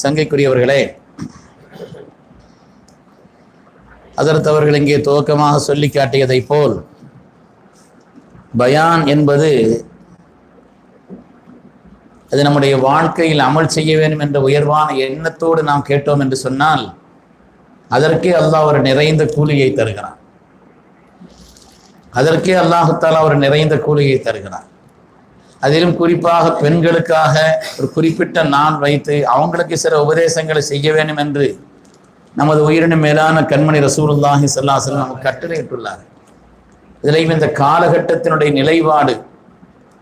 சங்கைக்குரியவர்களே, ஹஜ்ரத் அவர்கள் இங்கே துவக்கமாக சொல்லி காட்டியதை போல் பயான் என்பது அது நம்முடைய வாழ்க்கையில் அமல் செய்ய வேண்டும் என்ற உயர்வான எண்ணத்தோடு நாம் கேட்டோம் என்று சொன்னால் அதற்கே அல்லாஹ் ஒரு நிறைந்த கூலியை தருகிறான். அதற்கே அல்லாஹு தஆலா ஒரு நிறைந்த கூலியை தருகிறான். அதிலும் குறிப்பாக பெண்களுக்காக ஒரு குறிப்பிட்ட நாள் வைத்து அவங்களுக்கு சில உபதேசங்களை செய்ய வேண்டும் என்று நமது உயிரினும் மேலான கண்மணி ரசூலுல்லாஹி ஸல்லல்லாஹு அலைஹி வஸல்லம் நமக்கு கட்டளையிட்டுள்ளார். இதிலையும் இந்த காலகட்டத்தினுடைய நிலைப்பாடு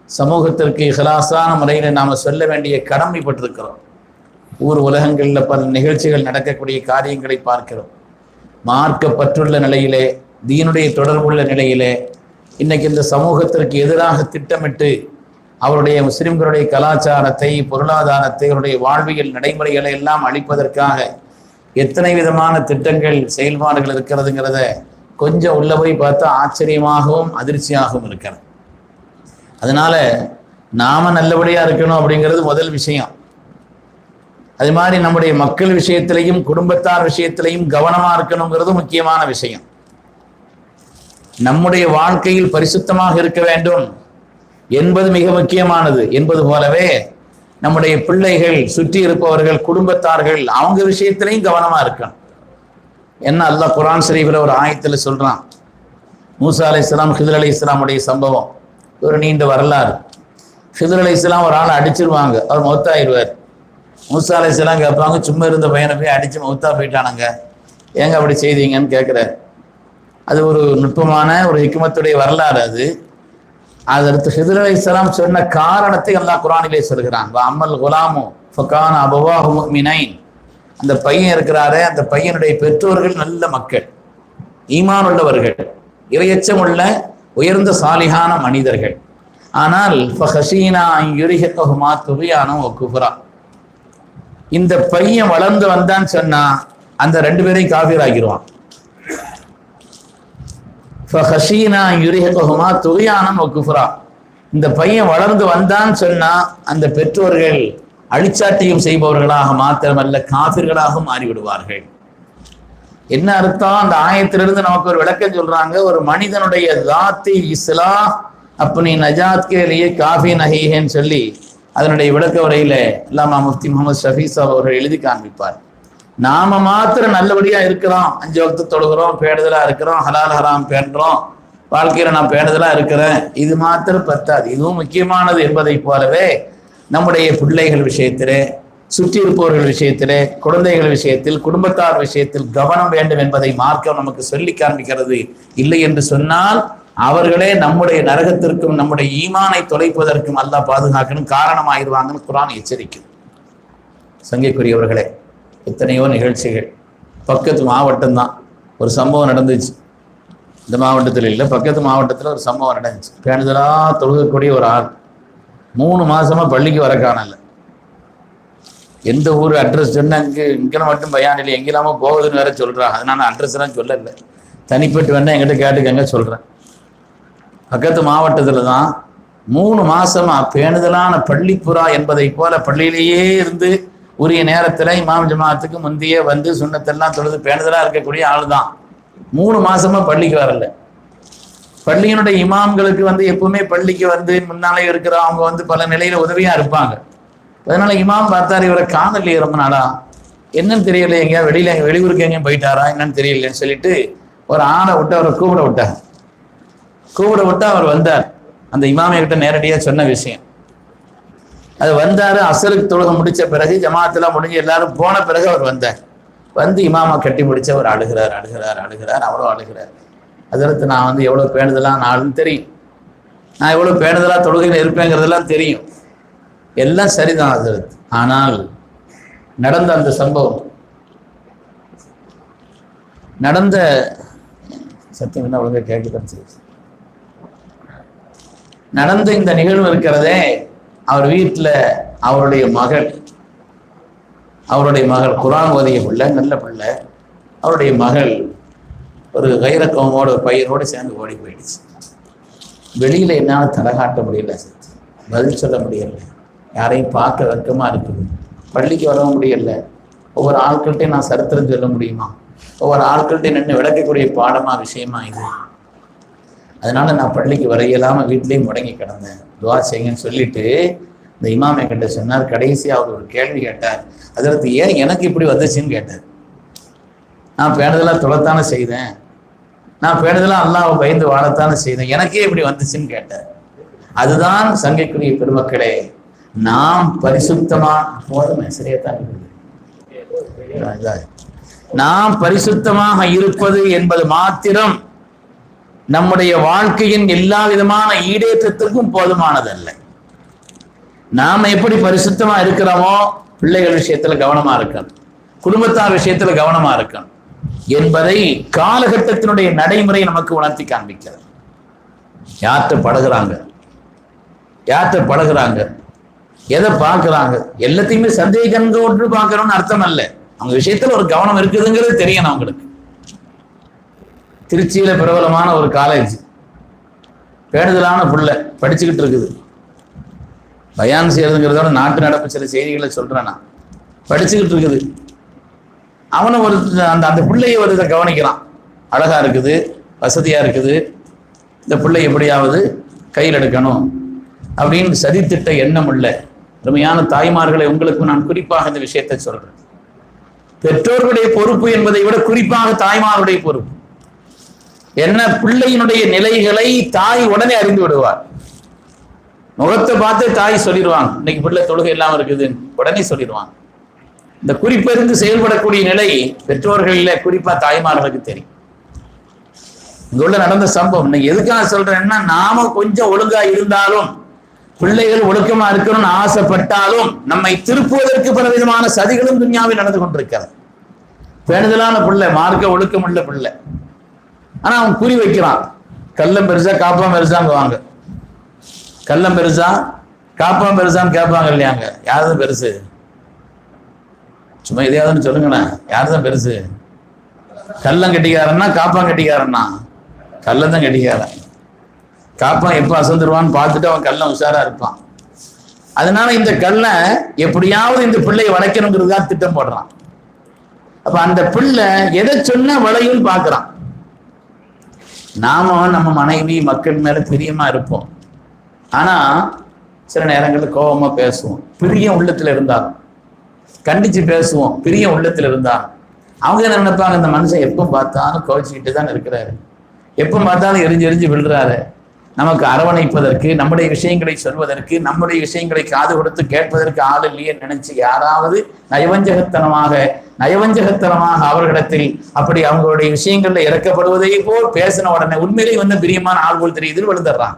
சமூகத்திற்கு இஹ்லாஸான முறையில் நாம் சொல்ல வேண்டிய கடமைப்பட்டிருக்கிறோம். ஊர் உலகங்களில் பல நிகழ்ச்சிகள் நடக்கக்கூடிய காரியங்களை பார்க்கிறோம். மார்க்கப்பற்றுள்ள நிலையிலே, தீனுடைய தொடர்புள்ள நிலையிலே இன்னைக்கு இந்த சமூகத்திற்கு எதிராக திட்டமிட்டு அவருடைய முஸ்லிம்களுடைய கலாச்சாரத்தை, பொருளாதாரத்தை, அவருடைய வாழ்வியல் நடைமுறைகளை எல்லாம் அழிப்பதற்காக எத்தனை விதமான திட்டங்கள், செயல்பாடுகள் இருக்கிறதுங்கிறத கொஞ்சம் உள்ள போய் பார்த்தா ஆச்சரியமாகவும் அதிர்ச்சியாகவும் இருக்கிறது. அதனால நாம நல்லபடியா இருக்கணும் அப்படிங்கிறது முதல் விஷயம். அது மாதிரி நம்முடைய மக்கள் விஷயத்திலையும் குடும்பத்தார் விஷயத்திலையும் கவனமா இருக்கணுங்கிறது முக்கியமான விஷயம். நம்முடைய வாழ்க்கையில் பரிசுத்தமாக இருக்க வேண்டும் என்பது மிக முக்கியமானது என்பது போலவே நம்முடைய பிள்ளைகள், சுற்றி இருப்பவர்கள், குடும்பத்தார்கள் அவங்க விஷயத்திலையும் கவனமா இருக்கணும். என்ன அல்லாஹ் குர்ஆன் ஷரீஃபில் ஒரு ஆயத்துல சொல்றான். மூசா அலைஹிஸ்ஸலாம், ஹிதர் அலைஹிஸ்ஸலாமுடைய சம்பவம் ஒரு நீண்ட வரலாறு. ஹிதர் அலைஹிஸ்ஸலாம் ஒரு ஆளை அடிச்சிருவாங்க, அவர் மௌத்தாயிருவார். மூசா அலைஹிஸ்ஸலாம் கேட்பாங்க, சும்மா இருந்த பையனை போய் அடிச்சு மௌத்தா போயிட்டானுங்க, ஏங்க அப்படி செய்தீங்கன்னு கேட்குறாரு. அது ஒரு நுட்பமான ஒரு ஹிக்மத்துடைய வரலாறு. அதற்கு ஹிதர் அலைஹிஸ்ஸலாம் சொன்ன காரணத்தை அல்லாஹ் குர்ஆனிலே சொல்கிறான். அம்மல் குலாமு ஃபகான அபவாஹு முஃமினைன். அந்த பையன் இருக்கிறாரே, அந்த பையனுடைய பெற்றோர்கள் நல்ல மக்கள், ஈமான் உள்ளவர்கள், இறையச்சம் உள்ள உயர்ந்த சாலிஹான மனிதர்கள். ஆனால் ஃபஹஷீனா அன் யுரிஹிகஹுமா துகியானம் வ குஃப்ரா. இந்த பையன் வளர்ந்து வந்தான்னு சொன்னா அந்த ரெண்டு பேரையும் காஃபிர் ஆக்கிடுவான். ஃபஹஷீனா அன் யுரிஹிகஹுமா துகியானம் வ குஃப்ரா. இந்த பையன் வளர்ந்து வந்தான்னு சொன்னா அந்த பெற்றோர்கள் அழிச்சாட்டியம் செய்பவர்களாக மாத்திரமல்ல காஃபிர்களாக மாறிவிடுவார்கள். என்ன அர்த்தம்? அந்த ஆயத்திலிருந்து நமக்கு ஒரு விளக்கம் சொல்றாங்க. ஒரு மனிதனுடைய தாத்தி இஸ்லாம் அப்பனி நஜாத் கே லியே காஃபி நஹீஹன்னு சொல்லி அதனுடைய விளக்க உரையில அல்லாமா முஃப்தி முகமது ஷஃபீ சாஹிப் அவர்கள் எழுதி காண்பிப்பார். நாம மாத்திரம் நல்லபடியா இருக்கிறோம், 5 வக்து தொழுகிறோம், பேணுதலா இருக்கிறோம், ஹலால் ஹராம் பேணுறோம், வாழ்க்கையில நான் பேணுதலா இருக்கிறேன், இது மாத்திரம் பத்தாது. இதுவும் முக்கியமானது என்பதை போலவே நம்முடைய பிள்ளைகள் விஷயத்திலே, சுற்றி இருப்பவர்கள் விஷயத்திலே, குழந்தைகள் விஷயத்தில், குடும்பத்தார் விஷயத்தில் கவனம் வேண்டும் என்பதை மார்க்கம் நமக்கு சொல்லி காண்பிக்கிறது. இல்லை என்று சொன்னால் அவர்களே நம்முடைய நரகத்திற்கும் நம்முடைய ஈமானை தொலைப்பதற்கும் அல்லாஹ் பாதுகாக்கணும் காரணமாயிருவாங்கன்னு குர்ஆன் எச்சரிக்கும். சங்கைக்குரியவர்களே, எத்தனையோ நிகழ்ச்சிகள் பக்கத்து மாவட்டம் தான் ஒரு சம்பவம் நடந்துச்சு. இந்த மாவட்டத்தில் இல்லை, பக்கத்து மாவட்டத்தில் ஒரு சம்பவம் நடந்துச்சு. பேணுதலா தொழுகக்கூடிய ஒரு ஆள் 3 மாசமா பள்ளிக்கு வர காணல. எந்த ஊர் அட்ரஸ் சொன்ன இங்கே மட்டும் பயான் இல்லை, எங்கெல்லாமோ போகுதுன்னு வேற சொல்றான். அதனால அட்ரஸ் எல்லாம் சொல்லலை, தனிப்பட்டு வேணா என்கிட்ட கேட்டுக்கங்க சொல்றேன். பக்கத்து மாவட்டத்துல தான் 3 மாசமா பேணுதலான பள்ளிப்புறா என்பதை போல பள்ளியிலேயே இருந்து உரிய நேரத்துல இமாம் ஜமாத்துக்கு முந்தைய வந்து சுன்னத்தெல்லாம் தொழுது பேணுதலா இருக்கக்கூடிய ஆள் தான் 3 மாசமா பள்ளிக்கு வரல. பள்ளியினுடைய இமாம்களுக்கு வந்து எப்பவுமே பள்ளிக்கு வந்து முன்னாலே இருக்கிற அவங்க வந்து பல நிலையில உதவியா இருப்பாங்க. அதனால இமாம் பார்த்தாரு, இவரை காணலையே ரொம்ப நாளா, என்னன்னு தெரியல, எங்கேயா வெளியூருக்கு எங்கேயும் போயிட்டாரா என்னன்னு தெரியலன்னு சொல்லிட்டு ஒரு ஆளை விட்டு அவரை கூப்பிட விட்டு அவர் வந்தார். அந்த இமாமிய கிட்ட நேரடியா சொன்ன விஷயம் அது. வந்தாரு, அசருக்கு தொழுகை முடிச்ச பிறகு, ஜமாத்தெல்லாம் முடிஞ்சு எல்லாரும் போன பிறகு அவர் வந்தார். வந்து இமாமா கட்டி முடிச்சு அவர் அழுகிறார், அவரும் அழுகிறார். அதற்கு நான் வந்து எவ்வளவு பேணுதலாம் ஆளுன்னு தெரியும், நான் எவ்வளவு பேணுதலா தொழுகையில் இருப்பேங்கிறதெல்லாம் தெரியும், எல்லாம் சரிதான் அதற்கு. ஆனால் நடந்த அந்த சம்பவம், நடந்த சத்தியம் என்ன ஒழுங்கா கேட்குதான் சரி, நடந்த இந்த நிகழ்வு இருக்கிறதே, அவர் வீட்டில் அவருடைய மகள் குர்ஆன் ஓதிய பிள்ளை, நல்ல பிள்ளை, அவருடைய மகள் ஒரு கைரக்கமோட ஒரு பையனோடு சேர்ந்து ஓடி போயிடுச்சு. வெளியில என்னால் தலை காட்ட முடியல, பதில் சொல்ல முடியல, யாரையும் பார்க்க வெக்கமா இருக்குது. பள்ளிக்கு வர முடியல. ஒவ்வொரு ஆட்கள்கிட்டையும் நான் சரித்திரம் சொல்ல முடியுமா? ஒவ்வொரு ஆட்கள்கிட்டையும் நின்று விளக்கக்கூடிய பாடமா விஷயமா இது? அதனால நான் பள்ளிக்கு வர இயலாம வீட்லேயும் முடங்கி கிடந்தேன், துவா செய்யுங்கன்னு சொல்லிட்டு இந்த இமாம் என்கிட்ட சொன்னார். கடைசியா அவர் ஒரு கேள்வி கேட்டார். அதற்கு ஏன் எனக்கு இப்படி வந்துச்சுன்னு கேட்டார். நான் பேணுதெல்லாம் தொலைத்தானே செய்தேன், நான் பேணுதெல்லாம் அல்லாஹ்வை பயந்து வாழத்தானே செய்தேன், எனக்கே இப்படி வந்துச்சுன்னு கேட்டார். அதுதான் சங்கைக்குரிய பெருமக்களே, நாம் பரிசுத்தமா போதுமே சரியாத்தான் இருக்குது. நாம் பரிசுத்தமாக இருப்பது என்பது மாத்திரம் நம்முடைய வாழ்க்கையின் எல்லா விதமான ஈடேற்றத்திற்கும் போதுமானதல்ல. நாம எப்படி பரிசுத்தமா இருக்கிறோமோ பிள்ளைகள் விஷயத்துல கவனமா இருக்கணும், குடும்பத்தார் விஷயத்துல கவனமா இருக்கணும் என்பதை காலகட்டத்தினுடைய நடைமுறை நமக்கு உணர்த்தி காண்பிக்கிறது. யார்கிட்ட பழகுறாங்க, எதை பார்க்கறாங்க, எல்லாத்தையுமே சந்தேகங்களோடு பார்க்கறோம்னு அர்த்தம் அல்ல. அவங்க விஷயத்துல ஒரு கவனம் இருக்குதுங்கிறது தெரியணும் அவங்களுக்கு. திருச்சியில பிரபலமான ஒரு காலேஜ், பேணுதலான புள்ள படிச்சுக்கிட்டு இருக்குது. பயான் செய்யறதுங்கிறதோட நாட்டு நடப்பு சில செய்திகளை சொல்றேன். நான் படிச்சுக்கிட்டு இருக்குது. அவனை ஒரு அந்த பிள்ளையை ஒரு இதை கவனிக்கிறான். அழகா இருக்குது, வசதியா இருக்குது, இந்த பிள்ளை எப்படியாவது கையில் எடுக்கணும் அப்படின்னு சதித்திட்ட எண்ணம் உள்ள அருமையான தாய்மார்களை உங்களுக்கு நான் குறிப்பாக இந்த விஷயத்தை சொல்றேன். பெற்றோர்களுடைய பொறுப்பு என்பதை விட குறிப்பாக தாய்மாருடைய பொறுப்பு என்ன, பிள்ளையினுடைய நிலைகளை தாய் உடனே அறிந்து விடுவார். முகத்தை பார்த்து தாய் சொல்லிடுவாங்க, இன்னைக்கு பிள்ளை தொழுகை இல்லாம இருக்குது, உடனே சொல்லிடுவாங்க. இந்த குறிப்பறிந்து செயல்படக்கூடிய நிலை பெற்றோர்களில் குறிப்பா தாய்மார்களுக்கு தெரியும். இங்குள்ள நடந்த சம்பவம் இன்னைக்கு எதுக்காக சொல்றேன்னா, நாம கொஞ்சம் ஒழுங்கா இருந்தாலும் பிள்ளைகள் ஒழுக்கமா இருக்கணும்னு ஆசைப்பட்டாலும் நம்மை திருப்புவதற்கு பல விதமான சதிகளும் துன்யாவில் நடந்து கொண்டிருக்கிறது. பேணுதலான பிள்ளை, மார்க்க ஒழுக்கம் உள்ள பிள்ளை, ஆனா அவன் குறி வைக்கிறான். கள்ளம் பெருசா காப்பாம் பெருசாங்க வாங்க, கள்ளம் பெருசா காப்பாம் பெருசான்னு கேட்பாங்க இல்லையாங்க, யாருதான் பெருசு? சும்மா எதையாவது சொல்லுங்கண்ணா, யாருதான் பெருசு? கள்ளம் கட்டிக்காரன்னா காப்பான் கட்டிக்காரன்னா? கள்ளம் தான் கட்டிக்காரன். காப்பான் எப்ப அசந்துருவான்னு பார்த்துட்டு அவன் கள்ளம் உஷாரா இருப்பான். அதனால இந்த கள்ளை எப்படியாவது இந்த பிள்ளையை வளைக்கணுங்கிறதுக்காக திட்டம் போடுறான். அப்ப அந்த பிள்ளை எதை சொன்னா வளையும் பார்க்கறான். நாம நம்ம மனைவி மக்கள் மேல பிரியமா இருப்போம், ஆனா சில நேரங்களில் கோபமா பேசுவோம். பிரியம் உள்ளத்துல இருந்தாலும் கண்டிச்சு பேசுவோம், பிரியம் உள்ளத்துல இருந்தாலும் அவங்க என்ன நினைப்பாங்க, இந்த மனுஷன் எப்ப பார்த்தாலும் கோச்சிக்கிட்டு தான் இருக்கிறாரு, எப்ப பார்த்தாலும் எரிஞ்சு விழுறாரு, நமக்கு அரவணைப்பதற்கு, நம்முடைய விஷயங்களை சொல்வதற்கு, நம்முடைய விஷயங்களை காது கொடுத்து கேட்பதற்கு ஆள் இல்லையே நினைச்சு யாராவது நயவஞ்சகத்தனமாக அவர்களிடத்தில் அப்படி அவங்களுடைய விஷயங்கள்ல இறக்கப்படுவதை போல் பேசின உடனே உண்மையிலேயே வந்து பிரியமான ஆள் போல் தெரியுது விழுந்துடுறான்.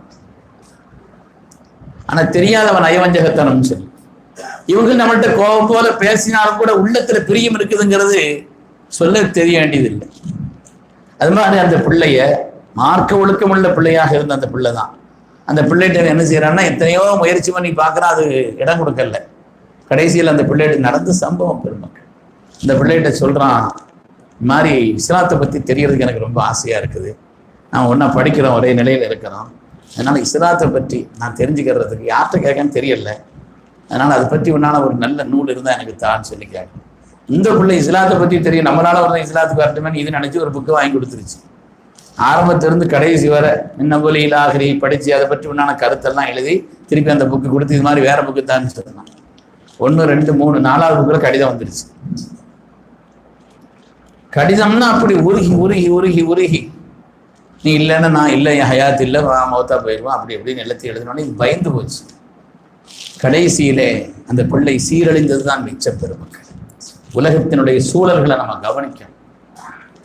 ஆனா தெரியாதவன் நயவஞ்சகத்தனம் சொல்லி இவங்க நம்மள்கிட்ட கோபம் போல பேசினாலும் கூட உள்ளத்துல பிரியம் இருக்குதுங்கிறது சொல்ல தெரிய வேண்டியதில்லை. அது மாதிரி அந்த பிள்ளைய மார்க்க ஒழுக்கம் உள்ள பிள்ளையாக இருந்த அந்த பிள்ளை தான். அந்த பிள்ளைகிட்ட என்ன செய்யறான்னா, எத்தனையோ முயற்சி பண்ணி பார்க்கறான், அது இடம் கொடுக்கல. கடைசியில் அந்த பிள்ளைகிட்ட நடந்த சம்பவம் பெருமக்கள். இந்த பிள்ளைகிட்ட சொல்றான், இந்த மாதிரி இஸ்லாத்தை பத்தி தெரியறதுக்கு எனக்கு ரொம்ப ஆசையா இருக்குது, நான் ஒன்னா படிக்கிறோம், ஒரே நிலையில இருக்கிறோம், அதனால இஸ்லாத்தை பற்றி நான் தெரிஞ்சுக்கிறதுக்கு யார்கிட்ட கேட்கன்னு தெரியல, அதனால அதை பற்றி உன்னால ஒரு நல்ல நூல் இருந்தா எனக்கு தான்னு சொல்லி கேட்க. இந்த பிள்ளை இஸ்லாத்தை பத்தி தெரியும், நம்மளால ஒரு இஸ்லாத்துக்கு வரட்டுமே இது நினைச்சு ஒரு புக்கை வாங்கி கொடுத்துருச்சு. ஆரம்பத்திலிருந்து கடைசி வர இன்னபொலியில் ஆகிரி படிச்சு அதை பற்றி உண்டான கருத்தெல்லாம் எழுதி திருப்பி அந்த புக்கு கொடுத்து இது மாதிரி வேற புக்கு தான் சொன்னான். 1, 2, 3, 4வது புக்குல கடிதம் வந்துருச்சு. கடிதம்னா அப்படி உருகி நீ இல்லைன்னா நான் இல்லை, என் ஹயாத் இல்லை, மௌத்தா போயிடுவான், அப்படி எப்படின்னு எல்லாத்தையும் எழுதினோடனே பயந்து போச்சு. கடைசியிலே அந்த பிள்ளை சீரழிந்தது தான் மிச்ச பெருமக்கள். உலகத்தினுடைய சூழல்களை நம்ம கவனிக்கணும்.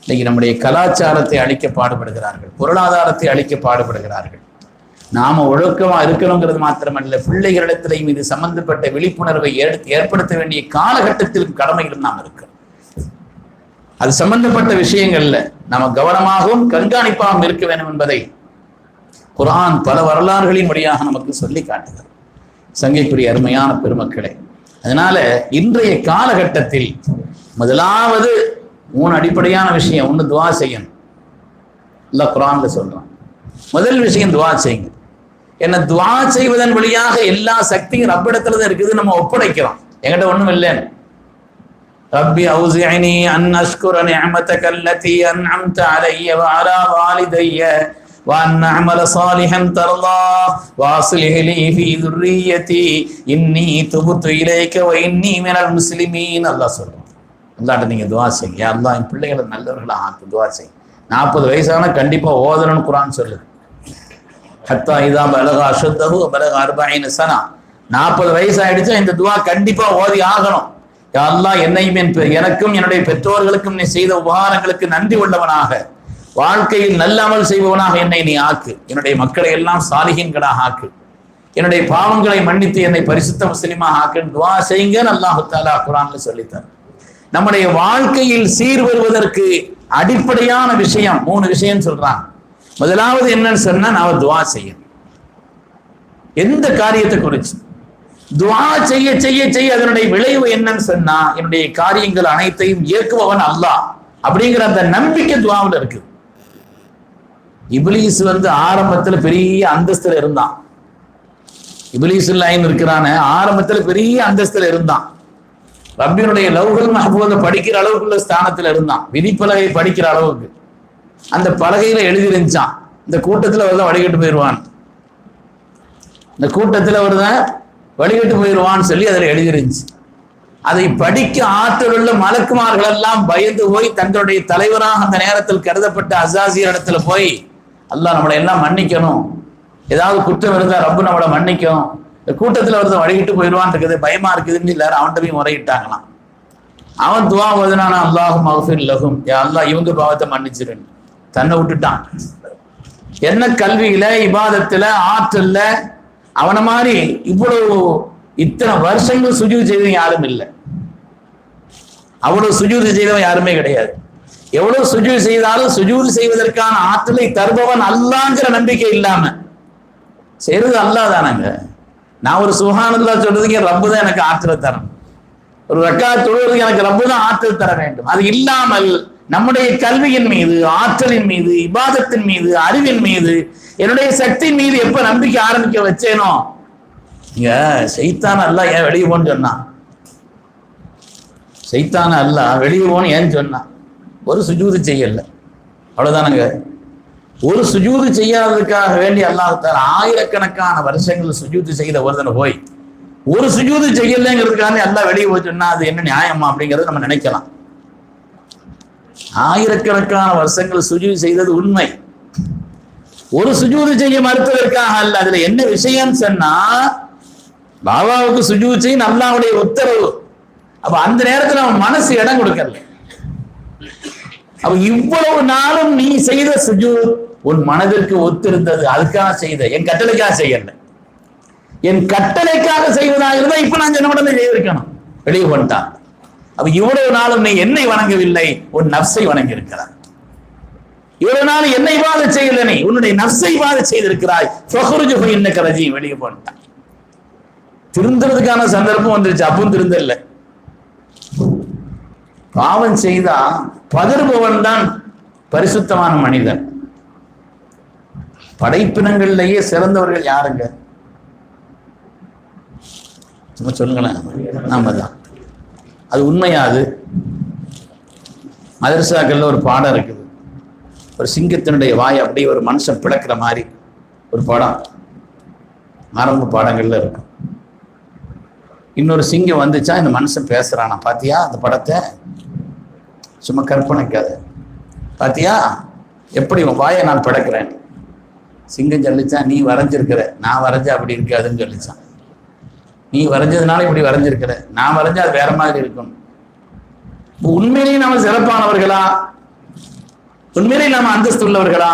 இன்னைக்கு நம்முடைய கலாச்சாரத்தை அழிக்க பாடுபடுகிறார்கள், பொருளாதாரத்தை அழிக்க பாடுபடுகிறார்கள். நாம ஒழுக்கமா இருக்கணுங்கிறது மாத்திரமல்ல, பிள்ளைகளிடத்திலையும் இது சம்பந்தப்பட்ட விழிப்புணர்வை ஏற்படுத்த வேண்டிய காலகட்டத்திலும் கடமைகளும் நாம் இருக்கிறோம். அது சம்பந்தப்பட்ட விஷயங்கள்ல நாம கவனமாகவும் கண்காணிப்பாகவும் இருக்க வேண்டும் என்பதை குர்ஆன் பல வரலாறுகளின் வழியாக நமக்கு சொல்லி காட்டுகிறது. சங்கைக்குரிய அருமையான பெருமக்களே, அதனால இன்றைய காலகட்டத்தில் முதலாவது 3 அடிப்படையான விஷயம். ஒன்று துவா செய்யணும். அல்லாஹ் குர்ஆன்ல சொல்றான், முதல் விஷயம் துவா செய்யுங்க. என்ன துவா செய்வதன் வழியாக எல்லா சக்தியும் ரப்பிடத்துல தான் இருக்குது, நம்ம ஒப்படைக்கிறோம். என்கிட்ட ஒண்ணும் இல்லைன்னு. ரப்பி அவுஸிஅனி அன் அஷ்குர நிஅமதக அல்லதி அன்அம்த அலைய வ அலா வாலிதைய வ அன் அஅமல ஸாலிஹன் தர்லா வ அஸ்லிஹ் லீ ஃபீ ذُرِّيَّتِي இன்னி துப்து இலைக வ இன்னி மினல் முஸ்லிமீன். அல்லாஹ் சொல்றான். அல்லாஹ்ட்ட நீங்க துஆ செய்யுங்க. யா அல்லாஹ் என் பிள்ளைகளை நல்லவர்களா ஆக்கு. துஆ செய்யுங்க. 40 வயசான கண்டிப்பா ஓதணும்னு குர்ஆன் சொல்லுது. ஹத்தா இதா பலக அஷத்தஹு வ பலக 40 சனா. 40 வயசு ஆயிடுச்சா இந்த துஆ கண்டிப்பா ஓதி ஆகணும். யா அல்லாஹ் என்னையும் எனக்கும் என்னுடைய பெற்றோர்களுக்கும் நீ செய்த உபகாரங்களுக்கு நன்றி உள்ளவனாக, வாழ்க்கையில் நல்ல அமல் செய்பவனாக என்னை நீ ஆக்கு. என்னுடைய மக்களை எல்லாம் சாலிஹீன்களாக ஆக்கு. என்னுடைய பாவங்களை மன்னித்து என்னை பரிசுத்த முஸ்லிமாக ஆக்குன்னு துஆ செய்யுங்கன்னு அல்லாஹ் தஆலா குர்ஆன்ல சொல்லித்தார். நம்முடைய வாழ்க்கையில் சீர் வருவதற்கு அடிப்படையான விஷயம் 3 விஷயம் சொல்றாங்க. முதலாவது என்னன்னு சொன்னா நாம துஆ செய்யணும். எந்த காரியத்தை குறிச்சு துஆ செய்ய செய்ய செய்ய அதனுடைய விளைவு என்னன்னு சொன்னா என்னுடைய காரியங்கள் அனைத்தையும் இயக்குபவன் அல்லாஹ் அப்படிங்கிற அந்த நம்பிக்கை துஆவுல இருக்கு. இப்லீஸ் ஆரம்பத்துல பெரிய அந்தஸ்துல இருந்தான். இப்லீஸ் லைன் இருக்கிறான ஆரம்பத்துல பெரிய அந்தஸ்துல இருந்தான். ரப்பினுடைய லவ்ஹுல் மஹ்பூஸ படிக்கிற அளவுக்குள்ள ஸ்தானத்துல இருந்தான். விதிப்பலகை படிக்கிற அளவுக்கு அந்த பலகையில எழுதி இருந்துச்சான், இந்த கூட்டத்துல ஒருதான் வழிகட்டு போயிடுவான், இந்த கூட்டத்துல ஒருதான் வழிகட்டு போயிடுவான்னு சொல்லி அதுல எழுதி இருந்துச்சு. அதை படிக்க ஆற்றல் உள்ள மலக்குமார்கள் எல்லாம் பயந்து போய் தங்களுடைய தலைவராக அந்த நேரத்தில் கருதப்பட்ட அஸாஸில் இடத்துல போய் அல்லாஹ் நம்மளை எல்லாம் மன்னிக்கணும், ஏதாவது குற்றம் இருந்தா ரப்பு நம்மளை மன்னிக்கும், இந்த கூட்டத்துல ஒருத்தன் வழிகிட்டு போயிடுவான் இருக்குது, பயமா இருக்குதுன்னு எல்லாரும் அவன்கிட்ட போய் முறையிட்டாங்களாம். அவன் துஆ ஓதுனானா அல்லாஹு மஃபிர் லஹும், யா அல்லாஹ் இவங்க பாவத்தை மன்னிச்சிருன்னு தன்னை விட்டுட்டான். என்ன கல்வியில இபாதத்துல ஆற்றல்ல அவனை மாதிரி இவ்வளவு இத்தனை வருஷங்கள் சுஜூத் செய்தவன் யாரும் இல்லை. அவ்வளவு சுஜூத் செய்தவன் யாருமே கிடையாது. எவ்வளவு சுஜூத் செய்தாலும் சுஜூத் செய்வதற்கான ஆற்றலை தருபவன் அல்லாஹ்ங்கிற நம்பிக்கை இல்லாம செய்யறது அல்லாஹ் தானங்க. நான் ஒரு சுப்ஹானல்லாஹ் சொல்றதுக்கு ரப்பு தான் எனக்கு ஆற்றலை தரணும், ஒரு ரக்காத் தொழுவதற்கு எனக்கு ரப்பு தான் ஆற்றல் தர வேண்டும். அது இல்லாமல் நம்முடைய கல்வியின் மீது, ஆற்றலின் மீது, இபாதத்தின் மீது, அறிவின் மீது, என்னுடைய சக்தியின் மீது எப்ப நம்பிக்கை ஆரம்பிக்க வச்சேனோ, இங்க சைத்தான அல்லாஹ் ஏன் வெளியே போன்னு சொன்னான்? சைத்தான அல்லாஹ் வெளியே போன்னு ஏன்னு சொன்னான்? ஒரு சுஜூது செய்யல, அவ்வளவுதானங்க. ஒரு சுஜூது செய்யாததுக்காக வேண்டி அல்லாஹ் தஆலா ஆயிரக்கணக்கான வருஷங்கள் சுஜூது செய்த ஒருத்தனை போய் ஒரு சுஜூது செய்யலைங்கிறதுக்காக அல்லாஹ் வெளியே போய் சொன்னா அது என்ன நியாயமா அப்படிங்கறத நம்ம நினைக்கலாம். ஆயிரக்கணக்கான வருஷங்கள் சுஜூது செய்தது உண்மை. ஒரு சுஜூது செய்ய மறுத்ததற்காக அல்ல. அதுல என்ன விஷயம் சொன்னா பாபாவுக்கு சுஜூது செய்ய அல்லாஹ்வுடைய உத்தரவு. அப்ப அந்த நேரத்துல அவன் மனசு இடம் கொடுக்கல. அப்ப இவ்வளவு நாளும் நீ செய்த சுஜூத் உன் மனதிற்கு ஒத்திருந்தது, அதுக்காக செய்த, என் கட்டளைக்காக செய்யல. என் கட்டளைக்காக செய்வதாக இருந்தா இப்ப நான் சொன்ன உடனே செய்திருக்கணும், வெளியே பண்ணிட்டான். அப்ப இவ்வளவு நாளும் நீ என்னை வணங்கவில்லை, உன் நஃப்ஸை வணங்கி இருக்கிறாய். இவ்வளவு நாள் என்னை இபாதத் செய்யல, நீ உன்னுடைய நஃப்ஸை இபாதத் செய்திருக்கிறாய். ஃபஹ்ருஜு ஃபஇன்னக ரஜீம், வெளியே போட்டான். திருந்துறதுக்கான சந்தர்ப்பம் வந்துருச்சு, அப்பவும் திருந்தல்ல. பாவம் செய்தா பதறுபவன் தான் பரிசுத்தமான மனிதன். படைப்பினங்களிலேயே சிறந்தவர்கள் யாருங்க? சும்மா சொல்லுங்களேன். நாம தான். அது உண்மையாது. மதரசாக்கள்ல ஒரு பாடம் இருக்குது, ஒரு சிங்கத்தினுடைய வாய் அப்படியே ஒரு மனுஷன் பிளக்கிற மாதிரி ஒரு படம் ஆரம்ப பாடங்கள்ல இருக்கும். இன்னொரு சிங்கம் வந்துச்சா இந்த மனுஷன் பேசுறானா, பாத்தியா அந்த படத்தை? சும்மா கற்பனைக்காது. பாத்தியா எப்படி உன் வாயை நான் பிளக்கிறேன்? சிங்கம் சொல்லிச்சான், நீ வரைஞ்சிருக்கிற, நான் வரைஞ்சா அப்படி இருக்காதுன்னு சொல்லிச்சான். நீ வரைஞ்சதுனால இப்படி வரைஞ்சிருக்கிற, நான் வரைஞ்சா அது வேற மாதிரி இருக்கும். உண்மையிலேயே நாம சிறப்பானவர்களா? உண்மையிலேயே நாம அந்தஸ்து உள்ளவர்களா?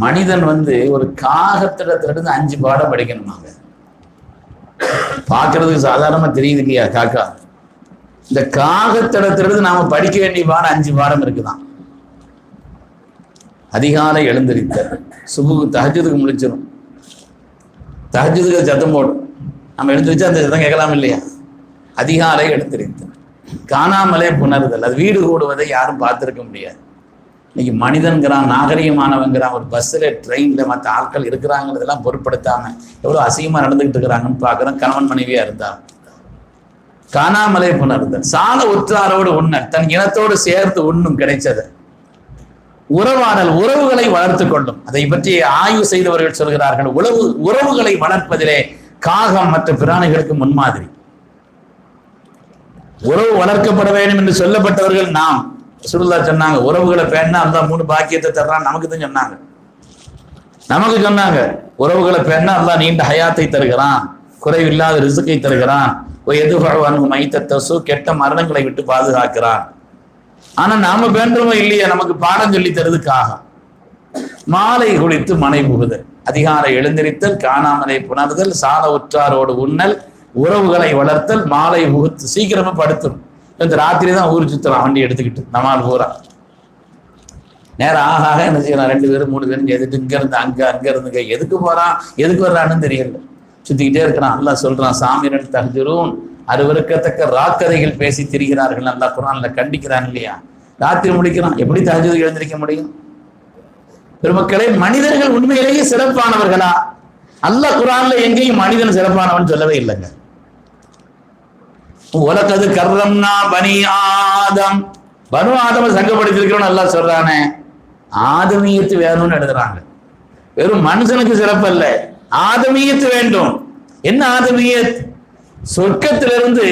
மனிதன் ஒரு காகத்திடத்திலிருந்து 5 பாடம் படிக்கணுமாங்க. பார்க்கறதுக்கு சாதாரணமா தெரியுது இல்லையா காக்கா? இந்த காகத்திடத்திலிருந்து நாம படிக்க வேண்டிய பாடம் 5 பாடம் இருக்குதான். அதிகாலை எழுந்திருத்தல், சுபுக்கு தஹஜ்ஜுதுக்கு முழிச்சிடும், தஹஜ்ஜுதுக்கு சத்தம் போடும், நம்ம எழுந்திரிச்சா அந்த சத்தம் கேட்கலாம் இல்லையா? அதிகாலை எழுந்திருத்தல், காணாமலே புணருதல், அது வீடு கூடுவதை யாரும் பார்த்திருக்க முடியாது. இன்னைக்கு மனிதன்கிறான், நாகரிகமானவங்கிறான், ஒரு பஸ்ஸில் ட்ரெயினில் மற்ற ஆட்கள் இருக்கிறாங்கிறதெல்லாம் பொருட்படுத்தாம எவ்வளோ அசிங்கமாக நடந்துகிட்டு இருக்கிறாங்கன்னு பார்க்குறோம். கணவன் மனைவியா இருந்தா காணாமலே புணர்ந்தல், சால உற்றாரோடு உண்ணல், தன் இனத்தோடு சேர்த்து உண்ணும் கிடைச்சது. உறவாடல், உறவுகளை வளர்த்து கொள்ளும். அதை பற்றி ஆய்வு செய்தவர்கள் சொல்கிறார்கள், உறவுகளை வளர்ப்பதிலே காகம் மற்ற பிராணிகளுக்கு முன்மாதிரி. உறவு வளர்க்கப்பட வேண்டும் என்று சொல்லப்பட்டவர்கள் நாம். ரசூலுல்லாஹ் சொன்னாங்க, உறவுகளை பேணா அல்லாஹ் 3 பாக்கியத்தை தர்றான். நமக்கு தான் சொன்னாங்க, உறவுகளை பேணா அல்லாஹ் நீண்ட ஹயாத்தை தருகிறான், குறைவில்லாத ரிசுக்கை தருகிறான், கெட்ட மரணங்களை விட்டு பாதுகாக்கிறான். ஆனா நாம பேண்டுறோமோ இல்லையா, நமக்கு பாடம் சொல்லி தருதுக்காக. மாலை குளித்து மனை புகுதல், அதிகாலை எழுந்திரித்தல், காணாமலை புணர்தல், சால உற்றாரோடு உண்ணல், உறவுகளை வளர்த்தல், மாலை புகுத்து சீக்கிரமா படுத்தணும். இந்த ராத்திரி தான் ஊர் சுத்தலாம் வண்டி எடுத்துக்கிட்டு, நம்மால் பூரா நேரம் ஆக என்ன செய்யலாம், 2 பேரும் 3 பேரும் எதுக்கு இங்க இருந்து அங்க இருந்து எதுக்கு போறான் எதுக்கு வர்றான்னு தெரியல, சுத்திக்கிட்டே இருக்கிறான். அல்லாஹ் சொல்றான், சாமிரன் தஹ்ஜுரூன், அருவருக்கத்தக்க ராக்கதைகள் பேசி திரிகிறார்கள். அல்லாஹ் குர்ஆன்ல கண்டிக்கிறான் இல்லையா. ராத்திரி முடிக்கிறான், எப்படி தஹஜ்ஜுத் எழுந்திருக்க முடியும்? பெருமக்களே, மனிதர்கள் உண்மையிலேயே சிறப்பானவர்களா? அல்லாஹ் குர்ஆன்ல எங்கேயும் மனிதன் சிறப்பானவன் சொல்லவே இல்லைங்க. உலகது கர்ரம்னா பனி ஆதம், பனு ஆதம சங்கப்படுத்திருக்கிறோம் அல்லாஹ் சொல்றானே. ஆதமியத்து வேணும்னு எழுதுறாங்க. வெறும் மனுஷனுக்கு சிறப்பு அல்ல, ஆதமியத்து வேண்டும். என்ன ஆதமியத்? சொர்க்கத்திலிருந்து